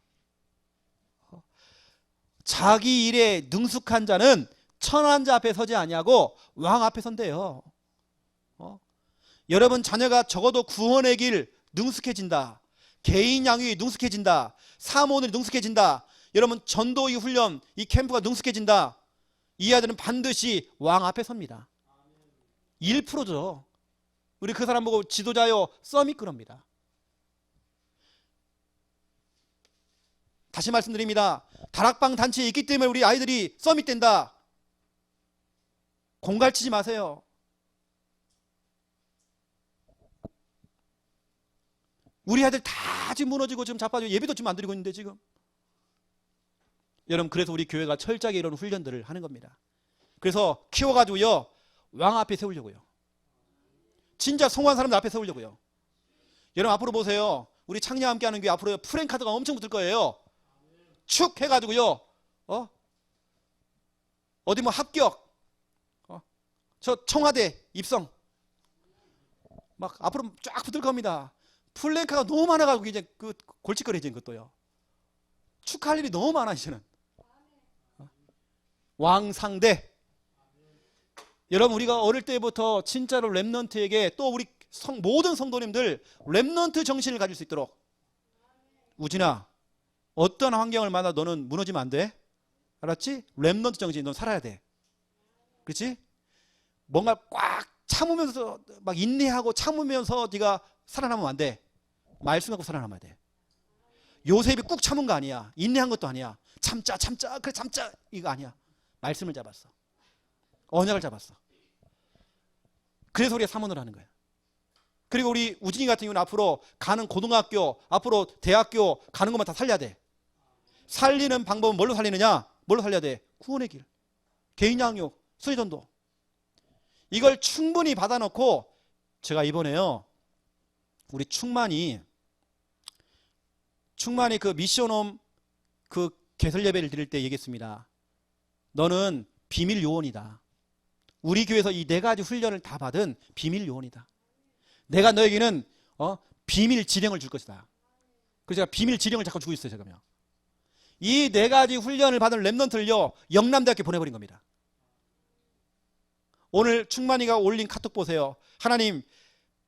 자기 일에 능숙한 자는 천한 자 앞에 서지 아니하고 왕 앞에 선대요. 여러분 자녀가 적어도 구원의 길 능숙해진다. 개인 양육이 능숙해진다. 사모들이 능숙해진다. 여러분 전도의 훈련, 이 캠프가 능숙해진다. 이 아들은 반드시 왕 앞에 섭니다. 1%죠. 우리 그 사람 보고 지도자요 서밋 그럽니다. 다시 말씀드립니다. 다락방 단체에 있기 때문에 우리 아이들이 서밋 된다. 공갈치지 마세요. 우리 아이들 다 지금 무너지고 지금 자빠지고 예배도 지금 안 드리고 있는데 지금. 여러분 그래서 우리 교회가 철저하게 이런 훈련들을 하는 겁니다. 그래서 키워가지고요 왕 앞에 세우려고요. 진짜 성공한 사람들 앞에 세우려고요. 여러분 앞으로 보세요. 우리 창녀와 함께하는 교회 앞으로 프랭카드가 엄청 붙을 거예요. 축 해가지고요. 어디 뭐 합격. 저 청와대 입성. 막 앞으로 쫙 붙을 겁니다. 플랭카가 너무 많아가지고 이제 그 골칫거리진 것도요. 축하할 일이 너무 많아 이제는. 왕상대. 여러분 우리가 어릴 때부터 진짜로 렘넌트에게 또 우리 모든 성도님들 렘넌트 정신을 가질 수 있도록. 우진아 어떤 환경을 만나 너는 무너지면 안 돼. 알았지? 렘넌트 정신 넌 살아야 돼. 그렇지? 뭔가 꽉 참으면서 막 인내하고 참으면서 네가 살아남으면 안 돼. 말씀 갖고 살아남아야 돼. 요셉이 꾹 참은 거 아니야. 인내한 것도 아니야. 참자 그래 참자 이거 아니야. 말씀을 잡았어. 언약을 잡았어. 그래서 우리가 사모를 하는 거야. 그리고 우리 우진이 같은 경우는 앞으로 가는 고등학교, 앞으로 대학교 가는 것만 다 살려야 돼. 살리는 방법은 뭘로 살리느냐? 뭘로 살려야 돼? 구원의 길, 개인 양육, 수혜전도. 이걸 충분히 받아놓고 제가 이번에요 우리 충만이 그 미션홈 그 개설 예배를 드릴 때 얘기했습니다. 너는 비밀 요원이다. 우리 교회에서 이 4가지 훈련을 다 받은 비밀 요원이다. 내가 너에게는 비밀 지령을 줄 것이다. 그래서 제가 비밀 지령을 자꾸 주고 있어요. 제가요. 이 4가지 훈련을 받은 렘넌트를요 영남대학교 보내버린 겁니다. 오늘 충만이가 올린 카톡 보세요. 하나님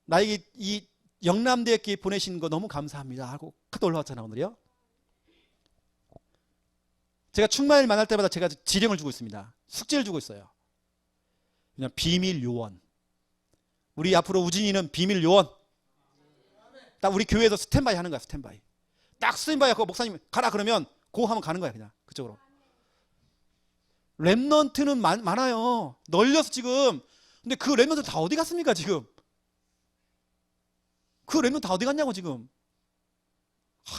나에게 이 영남대학교에 보내신 거 너무 감사합니다 하고 카톡 올라왔잖아 오늘이요. 제가 충만이를 만날 때마다 제가 지령을 주고 있습니다. 숙제를 주고 있어요. 그냥 비밀 요원. 우리 앞으로 우진이는 비밀 요원. 딱 우리 교회에서 스탠바이 하는 거야. 스탠바이. 딱 스탠바이 하고 목사님 가라 그러면 고 하면 가는 거야. 그냥 그쪽으로. 렘넌트는 많아요. 널려서 지금. 근데 그 렘넌트 다 어디 갔습니까 지금? 그 렘넌트 다 어디 갔냐고 지금.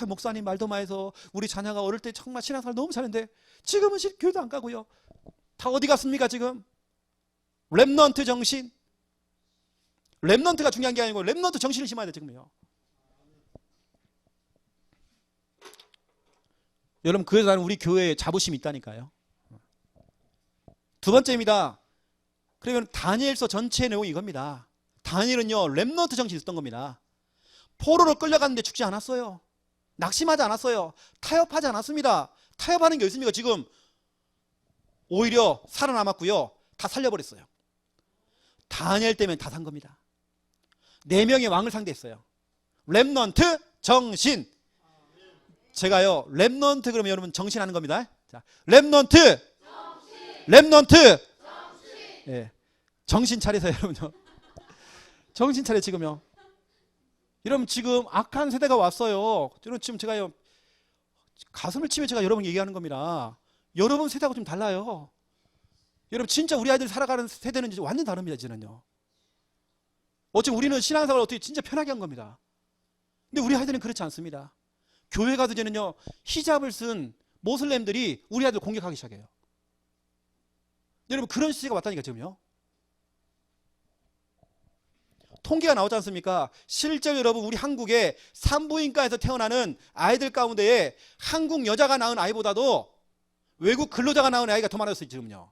목사님 말도 마해서 우리 자녀가 어릴 때 정말 신앙생활 너무 잘했는데 지금은 교회도 안 가고요. 다 어디 갔습니까 지금? 렘넌트 정신. 렘넌트가 중요한 게 아니고 렘넌트 정신을 심어야 돼 지금요. 여러분 그래서 나는 우리 교회에 자부심이 있다니까요. 두 번째입니다. 그러면 다니엘서 전체의 내용이 이겁니다. 다니엘은요 렘넌트 정신이 있었던 겁니다. 포로로 끌려갔는데 죽지 않았어요. 낙심하지 않았어요. 타협하지 않았습니다. 타협하는 게 있습니까 지금? 오히려 살아남았고요. 다 살려버렸어요. 다니엘 때문에 다 산 겁니다. 4명의 왕을 상대했어요. 렘넌트 정신. 제가요 렘넌트 그러면 여러분 정신 하는 겁니다. 자, 렘넌트 예, 정신 차리세요 여러분요. 정신 차려 지금요. 여러분 지금 악한 세대가 왔어요. 여러분 지금 제가요 가슴을 치며 제가 여러분 얘기하는 겁니다. 여러분 세대하고 좀 달라요. 여러분 진짜 우리 아이들 살아가는 세대는 이제 완전 다릅니다. 이제는요. 어차피 우리는 신앙생활을 어떻게 진짜 편하게 한 겁니다. 근데 우리 아이들은 그렇지 않습니다. 교회 가도 이제는요 히잡을 쓴 모슬렘들이 우리 아이들 공격하기 시작해요. 여러분 그런 시대가 왔다니까 지금요. 통계가 나오지 않습니까? 실제로 여러분 우리 한국의 산부인과에서 태어나는 아이들 가운데에 한국 여자가 낳은 아이보다도 외국 근로자가 낳은 아이가 더 많았어요 지금요.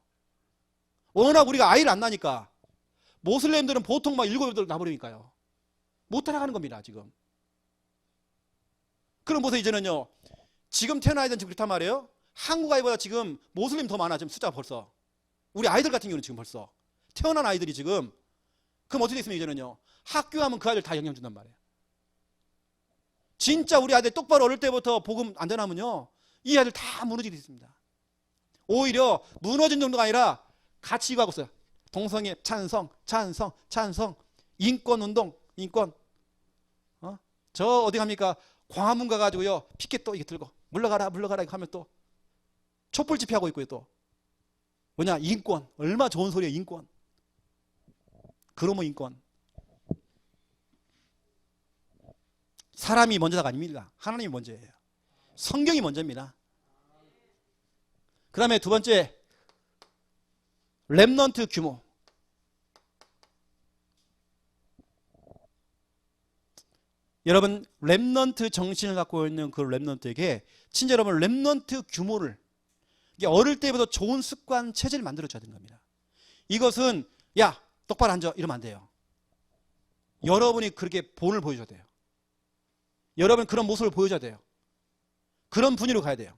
워낙 우리가 아이를 안 낳으니까. 모슬렘들은 보통 막 7, 8들 낳아버리니까요. 못 따라가는 겁니다 지금. 그럼 보세요. 이제는요 지금 태어난 아이들은 지금 그렇단 말이에요. 한국 아이보다 지금 모슬렘 더 많아. 지금 숫자가 벌써. 우리 아이들 같은 경우는 지금 벌써 태어난 아이들이 지금. 그럼 어떻게 됐으면 이제는요 학교 가면 그 아이들 다 영향 준단 말이에요. 진짜 우리 아이들 똑바로 어릴 때부터 복음 안 되나면요 이 아이들 다 무너지게 있습니다. 오히려 무너진 정도가 아니라 같이 이거 하고 있어요. 동성애 찬성, 찬성, 찬성, 인권운동, 인권. 저 어디 갑니까? 광화문 가가지고요 피켓 또 이게 들고 물러가라 물러가라 이거 하면 또 촛불 집회하고 있고요 또. 뭐냐? 인권. 얼마 좋은 소리예요 인권. 그러면 인권. 사람이 먼저가 아닙니다. 하나님이 먼저예요. 성경이 먼저입니다. 그 다음에 두 번째 렘넌트 규모. 여러분 렘넌트 정신을 갖고 있는 그 렘넌트에게 진짜 여러분 렘넌트 규모를 어릴 때부터 좋은 습관 체제를 만들어줘야 되는 겁니다. 이것은 야 똑바로 앉아 이러면 안 돼요. 여러분이 그렇게 본을 보여줘야 돼요. 여러분 그런 모습을 보여줘야 돼요. 그런 분위기로 가야 돼요.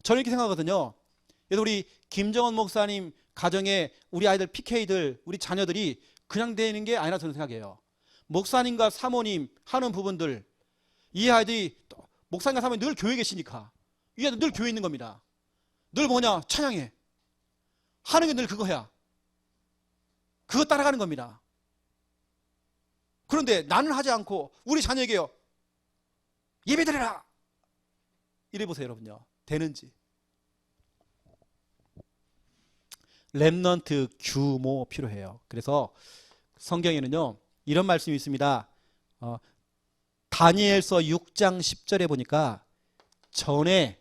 저는 이렇게 생각하거든요. 그래서 우리 김정원 목사님 가정에 우리 아이들 PK들 우리 자녀들이 그냥 되는 게 아니라 저는 생각해요. 목사님과 사모님 하는 부분들 이 아이들이 목사님과 사모님 늘 교회에 계시니까 이 아이들 늘 교회에 있는 겁니다. 늘 뭐냐 찬양해 하는 게 늘 그거야. 그거 따라가는 겁니다. 그런데 나는 하지 않고 우리 자녀에게요 예배드려라 이래 보세요 여러분요. 되는지. 렘넌트 규모 필요해요. 그래서 성경에는요 이런 말씀이 있습니다. 다니엘서 6장 10절에 보니까 전에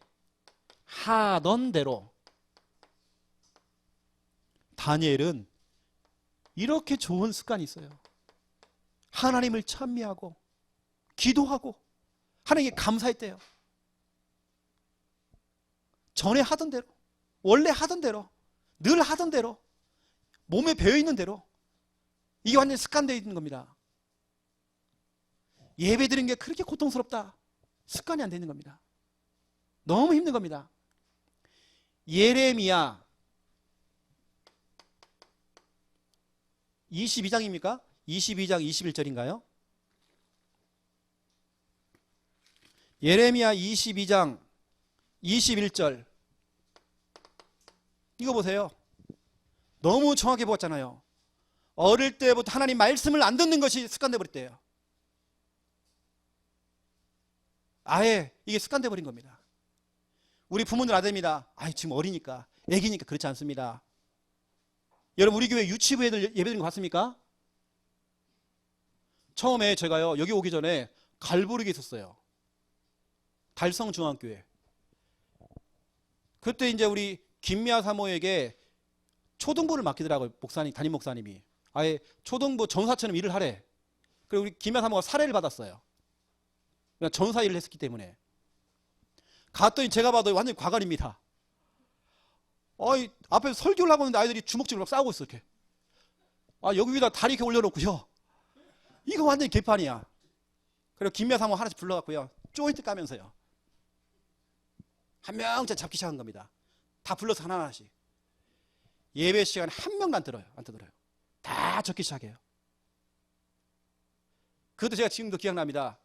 하던 대로 다니엘은 이렇게 좋은 습관이 있어요. 하나님을 찬미하고 기도하고 하나님께 감사했대요. 전에 하던 대로 원래 하던 대로 늘 하던 대로 몸에 배어있는 대로 이게 완전히 습관되어 있는 겁니다. 예배 드리는 게 그렇게 고통스럽다. 습관이 안 되는 겁니다. 너무 힘든 겁니다. 예레미야 22장입니까? 22장 21절인가요? 예레미야 22장 21절 이거 보세요. 너무 정확히 보았잖아요. 어릴 때부터 하나님 말씀을 안 듣는 것이 습관돼 버렸대요. 아예 이게 습관돼 버린 겁니다. 우리 부모들 아됩니다. 지금 어리니까 애기니까 그렇지 않습니다. 여러분 우리 교회 유치부 애들 예배 드리는 거 봤습니까? 처음에 제가요 여기 오기 전에 갈보리게 있었어요. 달성중앙교회. 그때 이제 우리 김미아 사모에게 초등부를 맡기더라고요. 목사님, 담임 목사님이. 아예 초등부 전사처럼 일을 하래. 그리고 우리 김미아 사모가 사례를 받았어요. 그냥 전사 일을 했었기 때문에. 갔더니 제가 봐도 완전히 과관입니다. 앞에 설교를 하고 있는데 아이들이 주먹질로 막 싸우고 있어 이렇게. 여기다 다리 이렇게 올려놓고요. 이거 완전히 개판이야. 그리고 김미아 사모 하나씩 불러갖고요. 조인트 까면서요. 한 명째 잡기 시작한 겁니다. 다 불러서 하나하나씩. 예배 시간에 한 명도 안 들어요. 안 떠들어요. 다 적기 시작해요. 그것도 제가 지금도 기억납니다.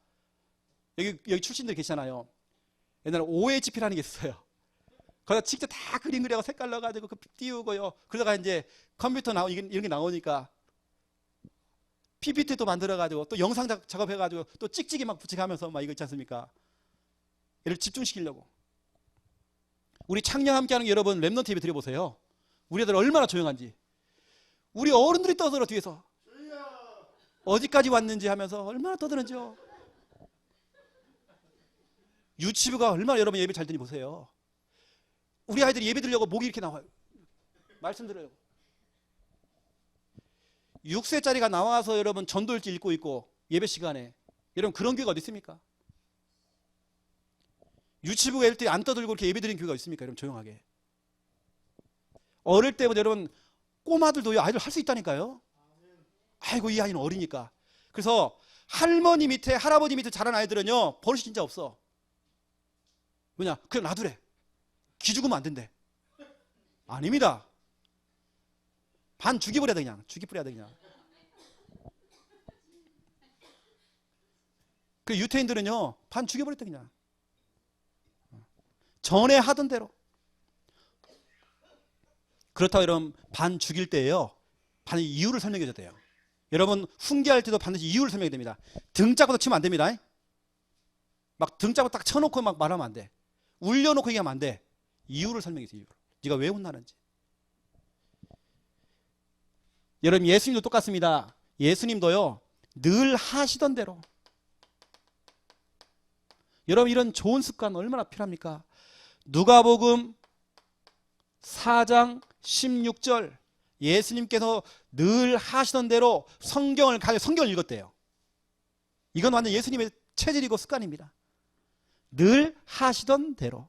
여기 출신들 계시잖아요. 옛날에 OHP라는 게 있어요. 거기다 직접 다 그림 그려고 색깔 넣어가지고 그 띄우고요. 그러다가 이제 컴퓨터 이런 게 나오니까 PPT도 만들어가지고 또 영상 작업해가지고 또 찍찍이 막 붙여가면서 막 이거 있지 않습니까? 얘를 집중시키려고. 우리 창녕 함께하는 여러분 렘넌트 예배 드려보세요. 우리 애들 얼마나 조용한지. 우리 어른들이 떠들어 뒤에서 어디까지 왔는지 하면서 얼마나 떠드는지요. 유치부가 얼마나 여러분 예배 잘 듣니 보세요. 우리 아이들이 예배 드리려고 목이 이렇게 나와요. 말씀 들으려고. 6세짜리가 나와서 여러분 전도일지 읽고 있고 예배 시간에 여러분 그런 교회가 어디 있습니까? 유치부가 이럴 때 안 떠들고 이렇게 예배 드리는 교회가 있습니까? 여러분 조용하게. 어릴 때부터 여러분 꼬마들도 아이들 할 수 있다니까요. 아이고 이 아이는 어리니까. 그래서 할머니 밑에 할아버지 밑에 자란 아이들은요 버릇이 진짜 없어. 왜냐? 그냥 놔두래. 기죽으면 안 된대. 아닙니다. 반 죽여버려야 돼 그냥. 죽여버려야 돼 그냥. 그 유태인들은요 반 죽여버렸대 그냥. 전에 하던 대로. 그렇다고 여러분 반 죽일 때예요 반 이유를 설명해 줘야 돼요. 여러분 훈계할 때도 반드시 이유를 설명해야 됩니다. 등 잡고도 치면 안 됩니다. 막 등 잡고 딱 쳐놓고 막 말하면 안 돼. 울려놓고 얘기하면 안 돼. 이유를 설명해 주세요. 이유를. 네가 왜 혼나는지. 여러분 예수님도 똑같습니다. 예수님도요 늘 하시던 대로. 여러분 이런 좋은 습관 얼마나 필요합니까? 누가복음 4장 16절 예수님께서 늘 하시던 대로 성경을 읽었대요. 이건 완전 예수님의 체질이고 습관입니다. 늘 하시던 대로.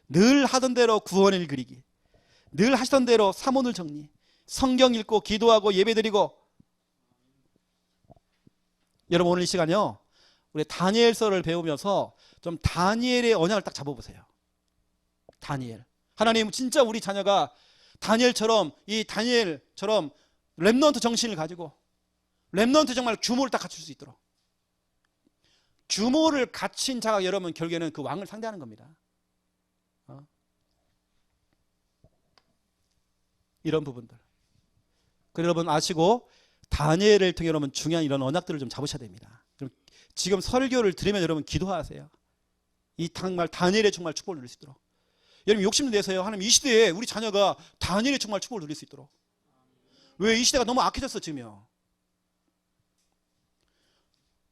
늘 하던 대로 구원을 그리기. 늘 하시던 대로 사문을 정리. 성경 읽고 기도하고 예배드리고. 여러분 오늘 이 시간요 우리 다니엘서를 배우면서 좀 다니엘의 언약을 딱 잡아보세요. 다니엘. 하나님 진짜 우리 자녀가 다니엘처럼 이 다니엘처럼 렘넌트 정신을 가지고 렘넌트 정말 규모를 딱 갖출 수 있도록. 규모를 갖춘 자가 여러분 결국에는 그 왕을 상대하는 겁니다. 이런 부분들. 그 여러분 아시고 다니엘을 통해 여러분 중요한 이런 언약들을 좀 잡으셔야 됩니다. 지금 설교를 들으면 여러분 기도하세요. 이 정말 다니엘의 정말 축복을 누릴 수 있도록. 여러분 욕심을 내세요. 하나님 이 시대에 우리 자녀가 다니엘의 정말 축복을 누릴 수 있도록. 왜 이 시대가 너무 악해졌어 지금요.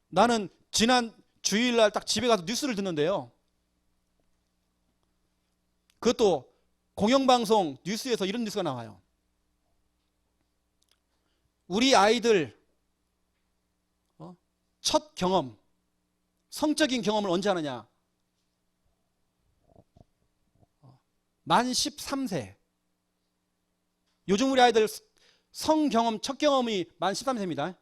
나는 지난 주일날 딱 집에 가서 뉴스를 듣는데요. 그것도 공영방송 뉴스에서 이런 뉴스가 나와요. 우리 아이들 첫 경험, 성적인 경험을 언제 하느냐? 만 13세. 요즘 우리 아이들 성경험, 첫 경험이 만 13세입니다.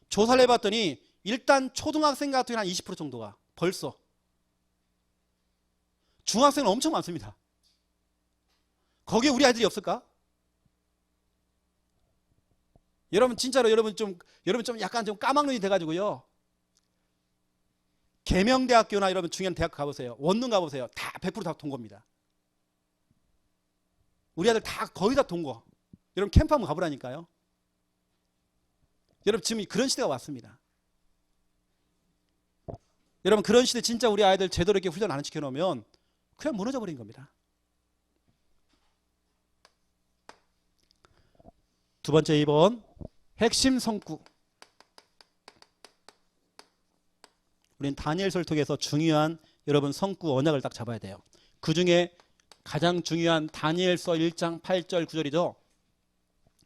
조사를 해봤더니 일단 초등학생 같은 한 20% 정도가 벌써. 중학생은 엄청 많습니다. 거기에 우리 아이들이 없을까? 여러분 진짜로 여러분 좀 약간 좀 까막눈이 돼가지고요. 계명대학교나 여러분 중요한 대학 가보세요. 원룸 가보세요. 다 100% 다 동거입니다. 우리 아들 다 거의 다 동거. 여러분 캠프 한번 가보라니까요. 여러분 지금 그런 시대가 왔습니다. 여러분 그런 시대 진짜 우리 아이들 제대로 이렇게 훈련 안 시켜놓으면 그냥 무너져 버린 겁니다. 두 번째 2번 핵심 성구. 우리는 다니엘서를 통해서 중요한 여러분 성구 언약을 딱 잡아야 돼요. 그 중에 가장 중요한 다니엘서 1장 8절 9절이죠.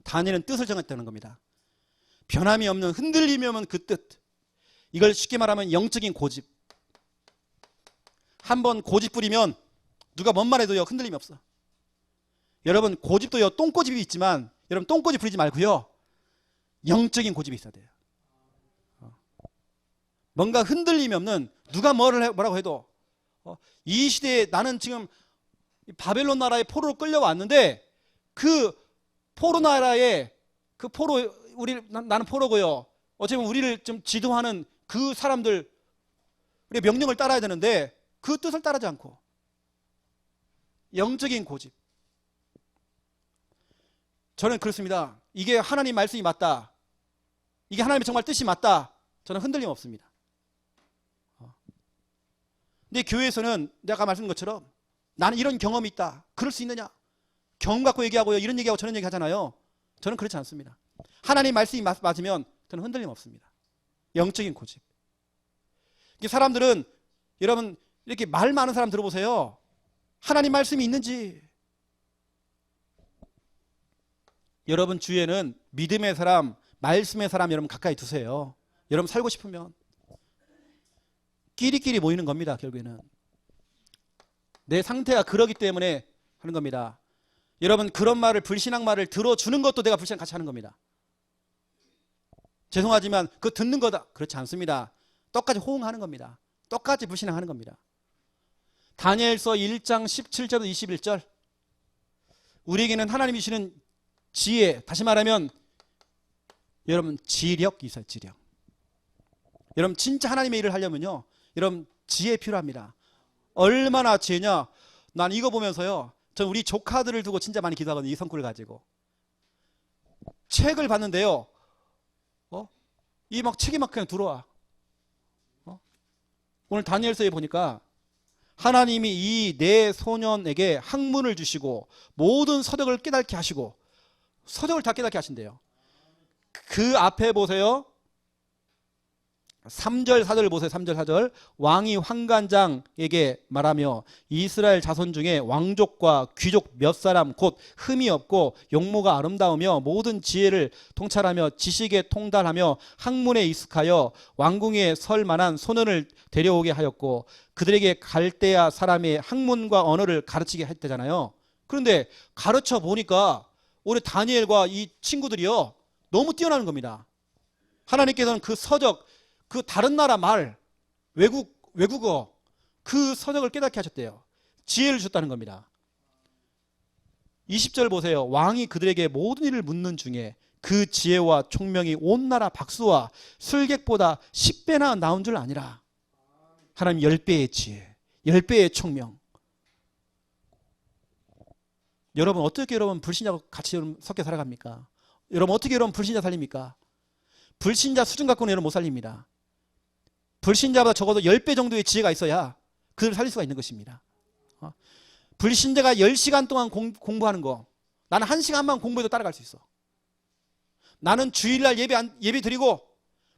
다니엘은 뜻을 정했다는 겁니다. 변함이 없는 흔들림이 없는 그 뜻. 이걸 쉽게 말하면 영적인 고집. 한번 고집 부리면 누가 뭔 말해도요 흔들림이 없어. 여러분 고집도요 똥고집이 있지만 여러분 똥고집 부리지 말고요 영적인 고집이 있어야 돼요. 뭔가 흔들림이 없는 누가 뭐라고 해도 이 시대에 나는 지금 바벨론 나라의 포로로 끌려왔는데 그 포로 나라의 그 포로 나는 포로고요. 어쩌면 우리를 좀 지도하는 그 사람들 우리의 명령을 따라야 되는데 그 뜻을 따르지 않고 영적인 고집. 저는 그렇습니다. 이게 하나님 말씀이 맞다. 이게 하나님의 정말 뜻이 맞다. 저는 흔들림 없습니다. 근데 교회에서는 내가 말씀드린 것처럼 나는 이런 경험이 있다. 그럴 수 있느냐? 경험 갖고 얘기하고요. 이런 얘기하고 저런 얘기 하잖아요. 저는 그렇지 않습니다. 하나님 말씀이 맞으면 저는 흔들림 없습니다. 영적인 고집. 이게 사람들은 여러분 이렇게 말 많은 사람 들어보세요. 하나님 말씀이 있는지. 여러분 주위에는 믿음의 사람, 말씀의 사람 여러분 가까이 두세요. 여러분 살고 싶으면 끼리끼리 모이는 겁니다. 결국에는 내 상태가 그러기 때문에 하는 겁니다. 여러분 그런 말을, 불신앙 말을 들어주는 것도 내가 불신앙 같이 하는 겁니다. 죄송하지만 그거 듣는 거다, 그렇지 않습니다. 똑같이 호응하는 겁니다. 똑같이 불신앙하는 겁니다. 다니엘서 1장 17절부터 21절, 우리에게는 하나님이 주시는 지혜, 다시 말하면 여러분 지력이 있어요. 지력. 여러분 진짜 하나님의 일을 하려면요, 여러분 지혜 필요합니다. 얼마나 지혜냐. 난 이거 보면서요, 전 우리 조카들을 두고 진짜 많이 기도하거든요. 이 성구를 가지고 책을 봤는데요, 이 막 책이 막 그냥 들어와. 오늘 다니엘서에 보니까 하나님이 이 네 소년에게 학문을 주시고 모든 서적을 깨닫게 하시고, 서적을 다 깨닫게 하신대요. 그 앞에 보세요. 3절 4절 보세요. 3절 4절. 왕이 환관장에게 말하며 이스라엘 자손 중에 왕족과 귀족 몇 사람 곧 흠이 없고 용모가 아름다우며 모든 지혜를 통찰하며 지식에 통달하며 학문에 익숙하여 왕궁에 설 만한 소년을 데려오게 하였고 그들에게 갈대아 사람의 학문과 언어를 가르치게 했대잖아요. 그런데 가르쳐 보니까 우리 다니엘과 이 친구들이요 너무 뛰어나는 겁니다. 하나님께서는 그 서적, 그 다른 나라 말, 외국어, 그 서적을 깨닫게 하셨대요. 지혜를 주셨다는 겁니다. 20절 보세요. 왕이 그들에게 모든 일을 묻는 중에 그 지혜와 총명이 온 나라 박수와 술객보다 10배나 나온 줄 아니라. 하나님 10배의 지혜, 10배의 총명. 여러분 어떻게 여러분 불신자와 같이 섞여 살아갑니까? 여러분 어떻게 여러분 불신자 살립니까? 불신자 수준 갖고는 여러분 못 살립니다. 불신자보다 적어도 10배 정도의 지혜가 있어야 그들을 살릴 수가 있는 것입니다. 불신자가 10시간 동안 공부하는 거, 나는 1시간만 공부해도 따라갈 수 있어. 나는 주일날 예배 드리고,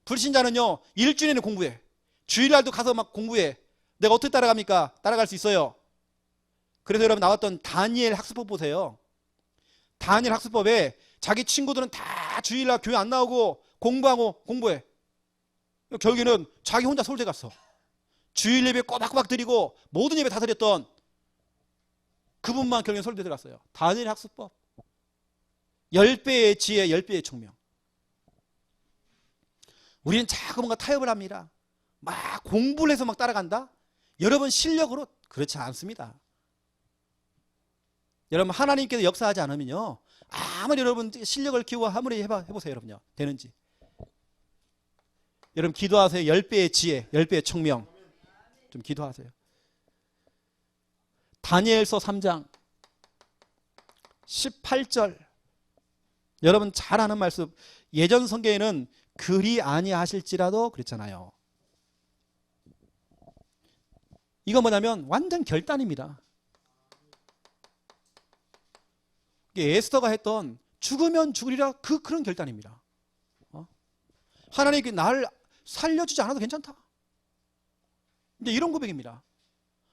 불신자는요 일주일 내내 공부해. 주일날도 가서 막 공부해. 내가 어떻게 따라갑니까? 따라갈 수 있어요. 그래서 여러분 나왔던 다니엘 학습법 보세요. 다니엘 학습법에 자기 친구들은 다 주일날 교회 안 나오고 공부해. 결국에는 자기 혼자 서울대 갔어. 주일 예배 꼬박꼬박 드리고 모든 예배 다 드렸던 그분만 결국엔 서울대 들어갔어요. 다니엘 학습법. 10배의 지혜, 10배의 총명. 우리는 자꾸 뭔가 타협을 합니다. 막 공부를 해서 막 따라간다? 여러분 실력으로 그렇지 않습니다. 여러분 하나님께서 역사하지 않으면요, 아무리 여러분 실력을 키우고 아무리 해보세요. 여러분요, 되는지. 여러분 기도하세요. 10배의 지혜, 10배의 총명. 좀 기도하세요. 다니엘서 3장 18절. 여러분 잘 아는 말씀. 예전 성경에는 그리 아니하실지라도 그랬잖아요. 이건 뭐냐면 완전 결단입니다. 에스더가 했던 죽으면 죽으리라 그런 결단입니다. 하나님이 나를 살려주지 않아도 괜찮다. 근데 이런 고백입니다.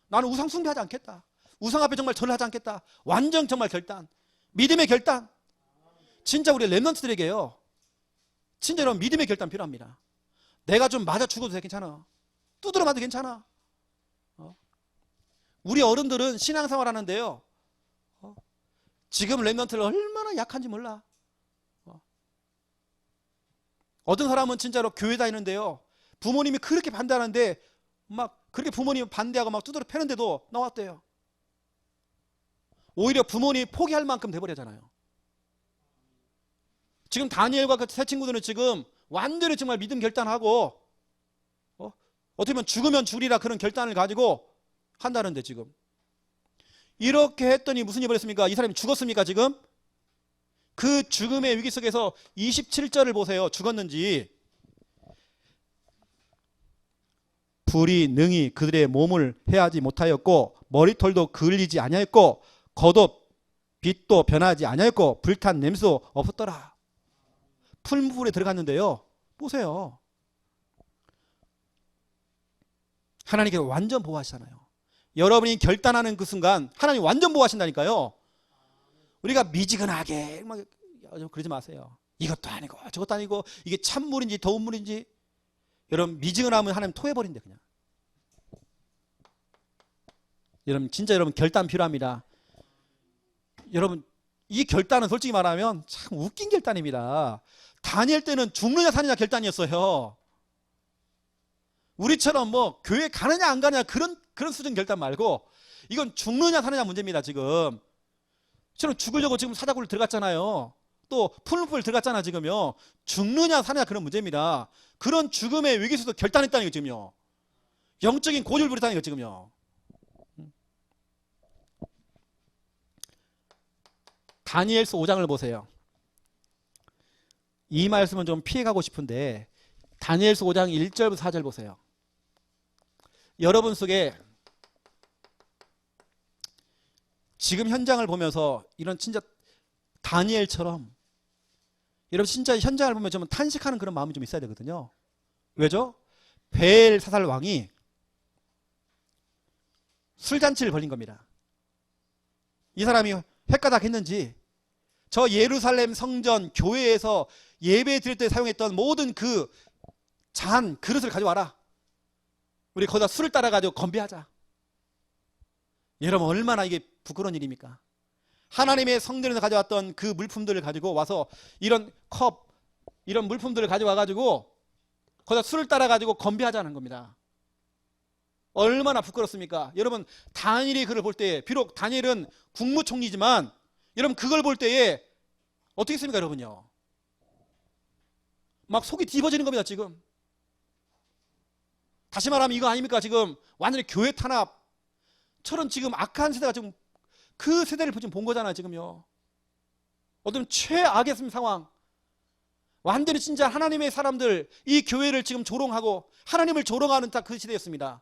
나는 우상 숭배하지 않겠다. 우상 앞에 정말 절을 하지 않겠다. 완전 정말 결단. 믿음의 결단. 진짜 우리 렘넌트들에게요, 진짜 이런 믿음의 결단 필요합니다. 내가 좀 맞아 죽어도 돼, 괜찮아. 두드려 맞아도 괜찮아. 우리 어른들은 신앙생활 하는데요, 지금 렘넌트를 얼마나 약한지 몰라. 어떤 사람은 진짜로 교회 다니는데요, 부모님이 그렇게 반대하는데 막 그렇게 부모님 반대하고 막 두드려 패는데도 나왔대요. 오히려 부모님이 포기할 만큼 돼버리잖아요. 지금 다니엘과 그 세 친구들은 지금 완전히 정말 믿음 결단하고 어떻게 보면 죽으면 죽으리라 그런 결단을 가지고 한다는데, 지금 이렇게 했더니 무슨 일이 벌었습니까? 이 사람이 죽었습니까? 지금 그 죽음의 위기 속에서 27절을 보세요. 죽었는지. 불이 능히 그들의 몸을 해하지 못하였고 머리털도 그을리지 아니하였고 겉옷 빛도 변하지 아니하였고 불탄 냄새도 없었더라. 풀무불에 들어갔는데요, 보세요. 하나님께서 완전 보호하시잖아요. 여러분이 결단하는 그 순간 하나님 완전 보호하신다니까요. 우리가 미지근하게 막 그러지 마세요. 이것도 아니고 저것도 아니고 이게 찬물인지 더운 물인지. 여러분 미지근하면 하나님 토해버린대 그냥. 여러분 진짜 여러분 결단 필요합니다. 여러분 이 결단은 솔직히 말하면 참 웃긴 결단입니다. 다니엘 때는 죽느냐 사느냐 결단이었어요. 우리처럼 뭐 교회 가느냐 안 가느냐 그런 수준 결단 말고 이건 죽느냐 사느냐 문제입니다. 지금 저는 죽으려고 지금 사자굴 들어갔잖아요. 또 풀무풀 들어갔잖아 지금요. 죽느냐 사느냐 그런 문제입니다. 그런 죽음의 위기에서도 결단했다는 거 지금요. 영적인 고집을 부렸다는 거 지금요. 다니엘서 5장을 보세요. 이 말씀은 좀 피해가고 싶은데 다니엘서 5장 1절부터 4절 보세요. 여러분 속에 지금 현장을 보면서 이런 진짜 다니엘처럼 여러분 진짜 현장을 보면 좀 탄식하는 그런 마음이 좀 있어야 되거든요. 왜죠? 벨사살 왕이 술잔치를 벌린 겁니다. 이 사람이 헷가닥 했는지 저 예루살렘 성전 교회에서 예배 드릴 때 사용했던 모든 그 잔 그릇을 가져와라. 우리 거기다 술을 따라가지고 건배하자. 여러분 얼마나 이게 부끄러운 일입니까? 하나님의 성전에서 가져왔던 그 물품들을 가지고 와서 이런 컵 이런 물품들을 가져와가지고 거기다 술을 따라가지고 건배하자는 겁니다. 얼마나 부끄럽습니까? 여러분 다니엘이 그걸 볼 때 비록 다니엘은 국무총리지만 여러분 그걸 볼 때에 어떻게 했습니까 여러분요? 막 속이 뒤집어지는 겁니다 지금. 다시 말하면 이거 아닙니까? 지금 완전히 교회 탄압 저런 지금 악한 세대가 지금 그 세대를 지금 본 거잖아요 지금요. 어떤 최악의 상황. 완전히 진짜 하나님의 사람들 이 교회를 지금 조롱하고 하나님을 조롱하는 딱 그 시대였습니다.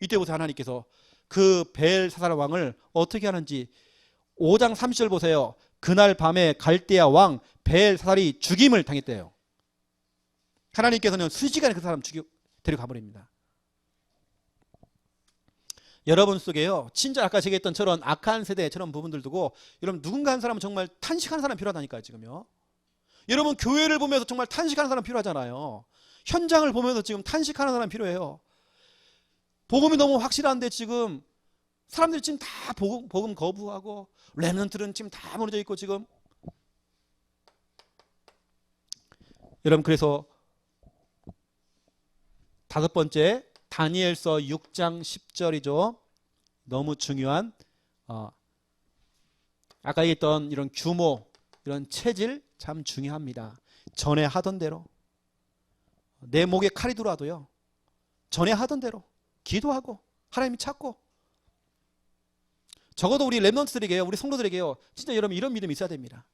이때부터 하나님께서 그 벨사살 왕을 어떻게 하는지 5장 30절 보세요. 그날 밤에 갈대아 왕 벨사살이 죽임을 당했대요. 하나님께서는 순식간에 그 사람 데려가 버립니다. 여러분 속에요 진짜 아까 제가 했던 저런 악한 세대 저런 부분들 두고 여러분 누군가 한 사람은 정말 탄식하는 사람 필요하다니까요 지금요. 여러분 교회를 보면서 정말 탄식하는 사람 필요하잖아요. 현장을 보면서 지금 탄식하는 사람 필요해요. 복음이 너무 확실한데 지금 사람들이 지금 다 복음 거부하고 렘넌트는 지금 다 무너져 있고 지금 여러분 그래서 다섯 번째 다니엘서 6장 10절이죠. 너무 중요한 아까 얘기했던 이런 규모 이런 체질 참 중요합니다. 전에 하던 대로 내 목에 칼이 들어와도요 전에 하던 대로 기도하고 하나님이 찾고 적어도 우리 렘넌트들에게요 우리 성도들에게요 진짜 여러분 이런 믿음이 있어야 됩니다.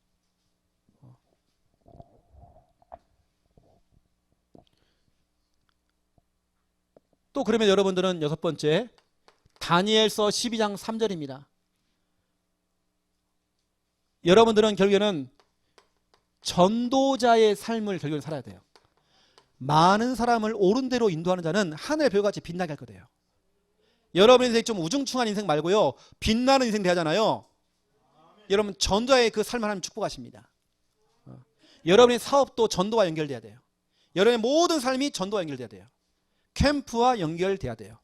또 그러면 여러분들은 여섯 번째 다니엘서 12장 3절입니다. 여러분들은 결국에는 전도자의 삶을 결국에는 살아야 돼요. 많은 사람을 옳은 대로 인도하는 자는 하늘의 별같이 빛나게 할 거예요. 여러분 인생 좀 우중충한 인생 말고요 빛나는 인생 되잖아요. 여러분 전도자의 그 삶을 하나님 축복하십니다. 여러분의 사업도 전도와 연결돼야 돼요. 여러분의 모든 삶이 전도와 연결돼야 돼요. 캠프와 연결돼야 돼요.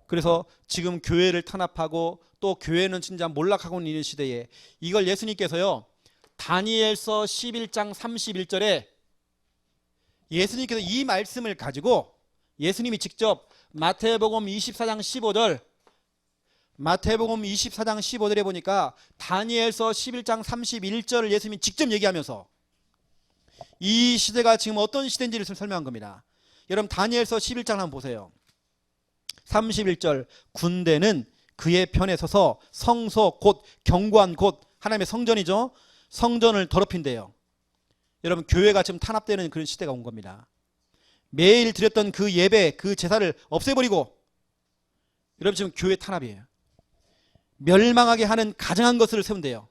그래서 지금 교회를 탄압하고 또 교회는 진짜 몰락하고 있는 시대에 이걸 예수님께서요 다니엘서 11장 31절에 예수님께서 이 말씀을 가지고 예수님이 직접 마태복음 24장 15절 마태복음 24장 15절에 보니까 다니엘서 11장 31절을 예수님이 직접 얘기하면서 이 시대가 지금 어떤 시대인지를 설명한 겁니다. 여러분 다니엘서 11장 한번 보세요. 31절 군대는 그의 편에 서서 성소 곧 견고한 곳 하나님의 성전이죠. 성전을 더럽힌대요. 여러분 교회가 지금 탄압되는 그런 시대가 온 겁니다. 매일 드렸던 그 예배 그 제사를 없애버리고 여러분 지금 교회 탄압이에요. 멸망하게 하는 가증한 것을 세운대요.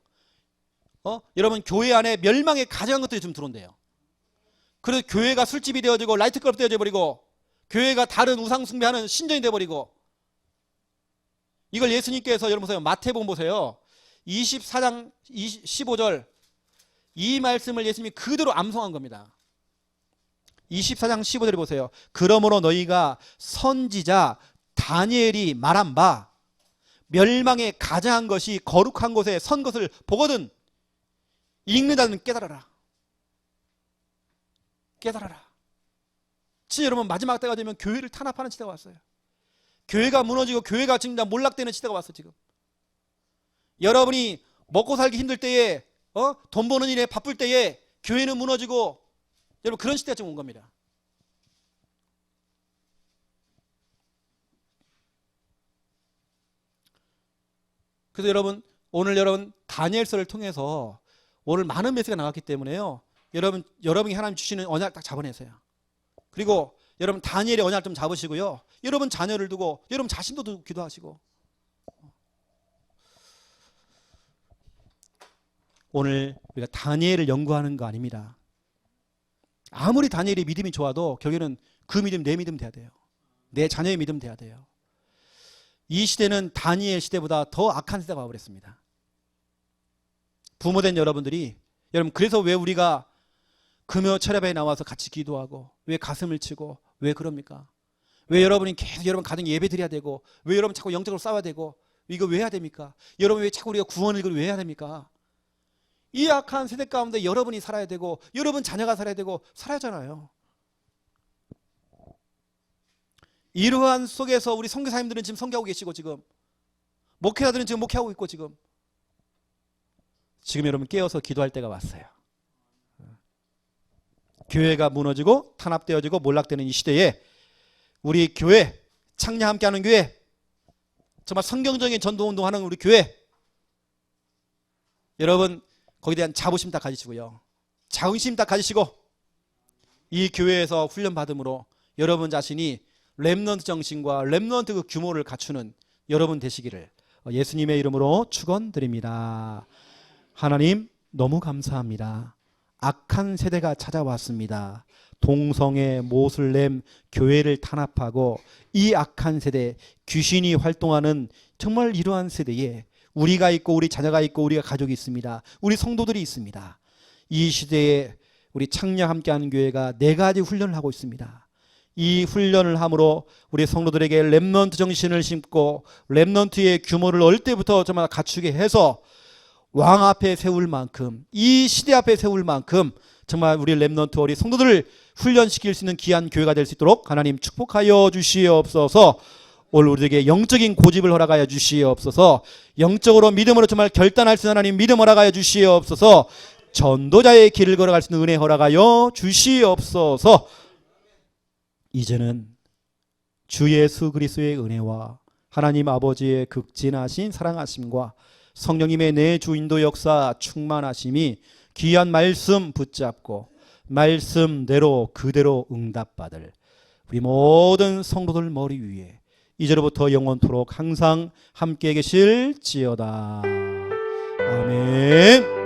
여러분 교회 안에 멸망에 가증한 것들이 좀 들어온대요. 그래서 교회가 술집이 되어지고 라이트클럽 되어져 버리고 교회가 다른 우상 숭배하는 신전이 되어 버리고, 이걸 예수님께서 여러분 보세요. 마태복음 보세요. 24장 15절 이 말씀을 예수님이 그대로 암송한 겁니다. 24장 15절에 보세요. 그러므로 너희가 선지자 다니엘이 말한 바 멸망에 가장한 것이 거룩한 곳에 선 것을 보거든 읽는 자는 깨달아라. 깨달아라. 진짜 여러분 마지막 때가 되면 교회를 탄압하는 시대가 왔어요. 교회가 무너지고 교회가 지금 다 몰락되는 시대가 왔어. 지금 여러분이 먹고 살기 힘들 때에 돈 버는 일에 바쁠 때에 교회는 무너지고, 여러분 그런 시대가 지금 온 겁니다. 그래서 여러분 오늘 여러분 다니엘서를 통해서 오늘 많은 메시지가 나왔기 때문에요. 여러분이 하나님 주시는 언약 딱 잡아내세요. 그리고 여러분 다니엘의 언약 좀 잡으시고요. 여러분 자녀를 두고 여러분 자신도 두고 기도하시고. 오늘 우리가 다니엘을 연구하는 거 아닙니다. 아무리 다니엘이 믿음이 좋아도 결국에는 그 믿음 내 믿음 돼야 돼요. 내 자녀의 믿음 돼야 돼요. 이 시대는 다니엘 시대보다 더 악한 시대가 와버렸습니다. 부모된 여러분들이, 여러분 그래서 왜 우리가 금요 철야배에 나와서 같이 기도하고 왜 가슴을 치고 왜 그럽니까? 왜 여러분이 계속 여러분 가정 예배 드려야 되고, 왜 여러분 자꾸 영적으로 싸워야 되고, 이거 왜 해야 됩니까? 여러분 왜 자꾸 우리가 구원을 이걸 왜 해야 됩니까? 이 악한 세대 가운데 여러분이 살아야 되고 여러분 자녀가 살아야 되고 살아야잖아요. 이러한 속에서 우리 선교사님들은 지금 선교하고 계시고, 지금 목회자들은 지금 목회하고 있고, 지금 여러분 깨어서 기도할 때가 왔어요. 교회가 무너지고 탄압되어지고 몰락되는 이 시대에 우리 교회, 창녀 함께하는 교회, 정말 성경적인 전도운동하는 우리 교회, 여러분 거기에 대한 자부심 다 가지시고요, 자긍심 다 가지시고 이 교회에서 훈련받음으로 여러분 자신이 렘넌트 정신과 렘넌트 그 규모를 갖추는 여러분 되시기를 예수님의 이름으로 축원드립니다. 하나님 너무 감사합니다. 악한 세대가 찾아왔습니다. 동성애, 모슬렘, 교회를 탄압하고 이 악한 세대, 귀신이 활동하는 정말 이러한 세대에 우리가 있고 우리 자녀가 있고 우리가 가족이 있습니다. 우리 성도들이 있습니다. 이 시대에 우리 창녀 함께하는 교회가 4가지 훈련을 하고 있습니다. 이 훈련을 함으로 우리 성도들에게 렘넌트 정신을 심고 렘넌트의 규모를 어릴 때부터 정말 갖추게 해서 왕 앞에 세울 만큼, 이 시대 앞에 세울 만큼 정말 우리 렘넌트 우리 성도들을 훈련시킬 수 있는 귀한 교회가 될 수 있도록 하나님 축복하여 주시옵소서. 오늘 우리에게 영적인 고집을 허락하여 주시옵소서. 영적으로 믿음으로 정말 결단할 수 있는 하나님 믿음 허락하여 주시옵소서. 전도자의 길을 걸어갈 수 있는 은혜 허락하여 주시옵소서. 이제는 주 예수 그리스도의 은혜와 하나님 아버지의 극진하신 사랑하심과 성령님의 내 주 인도 역사 충만하심이 귀한 말씀 붙잡고 말씀대로 그대로 응답받을 우리 모든 성도들 머리 위에 이제로부터 영원토록 항상 함께 계실지어다. 아멘.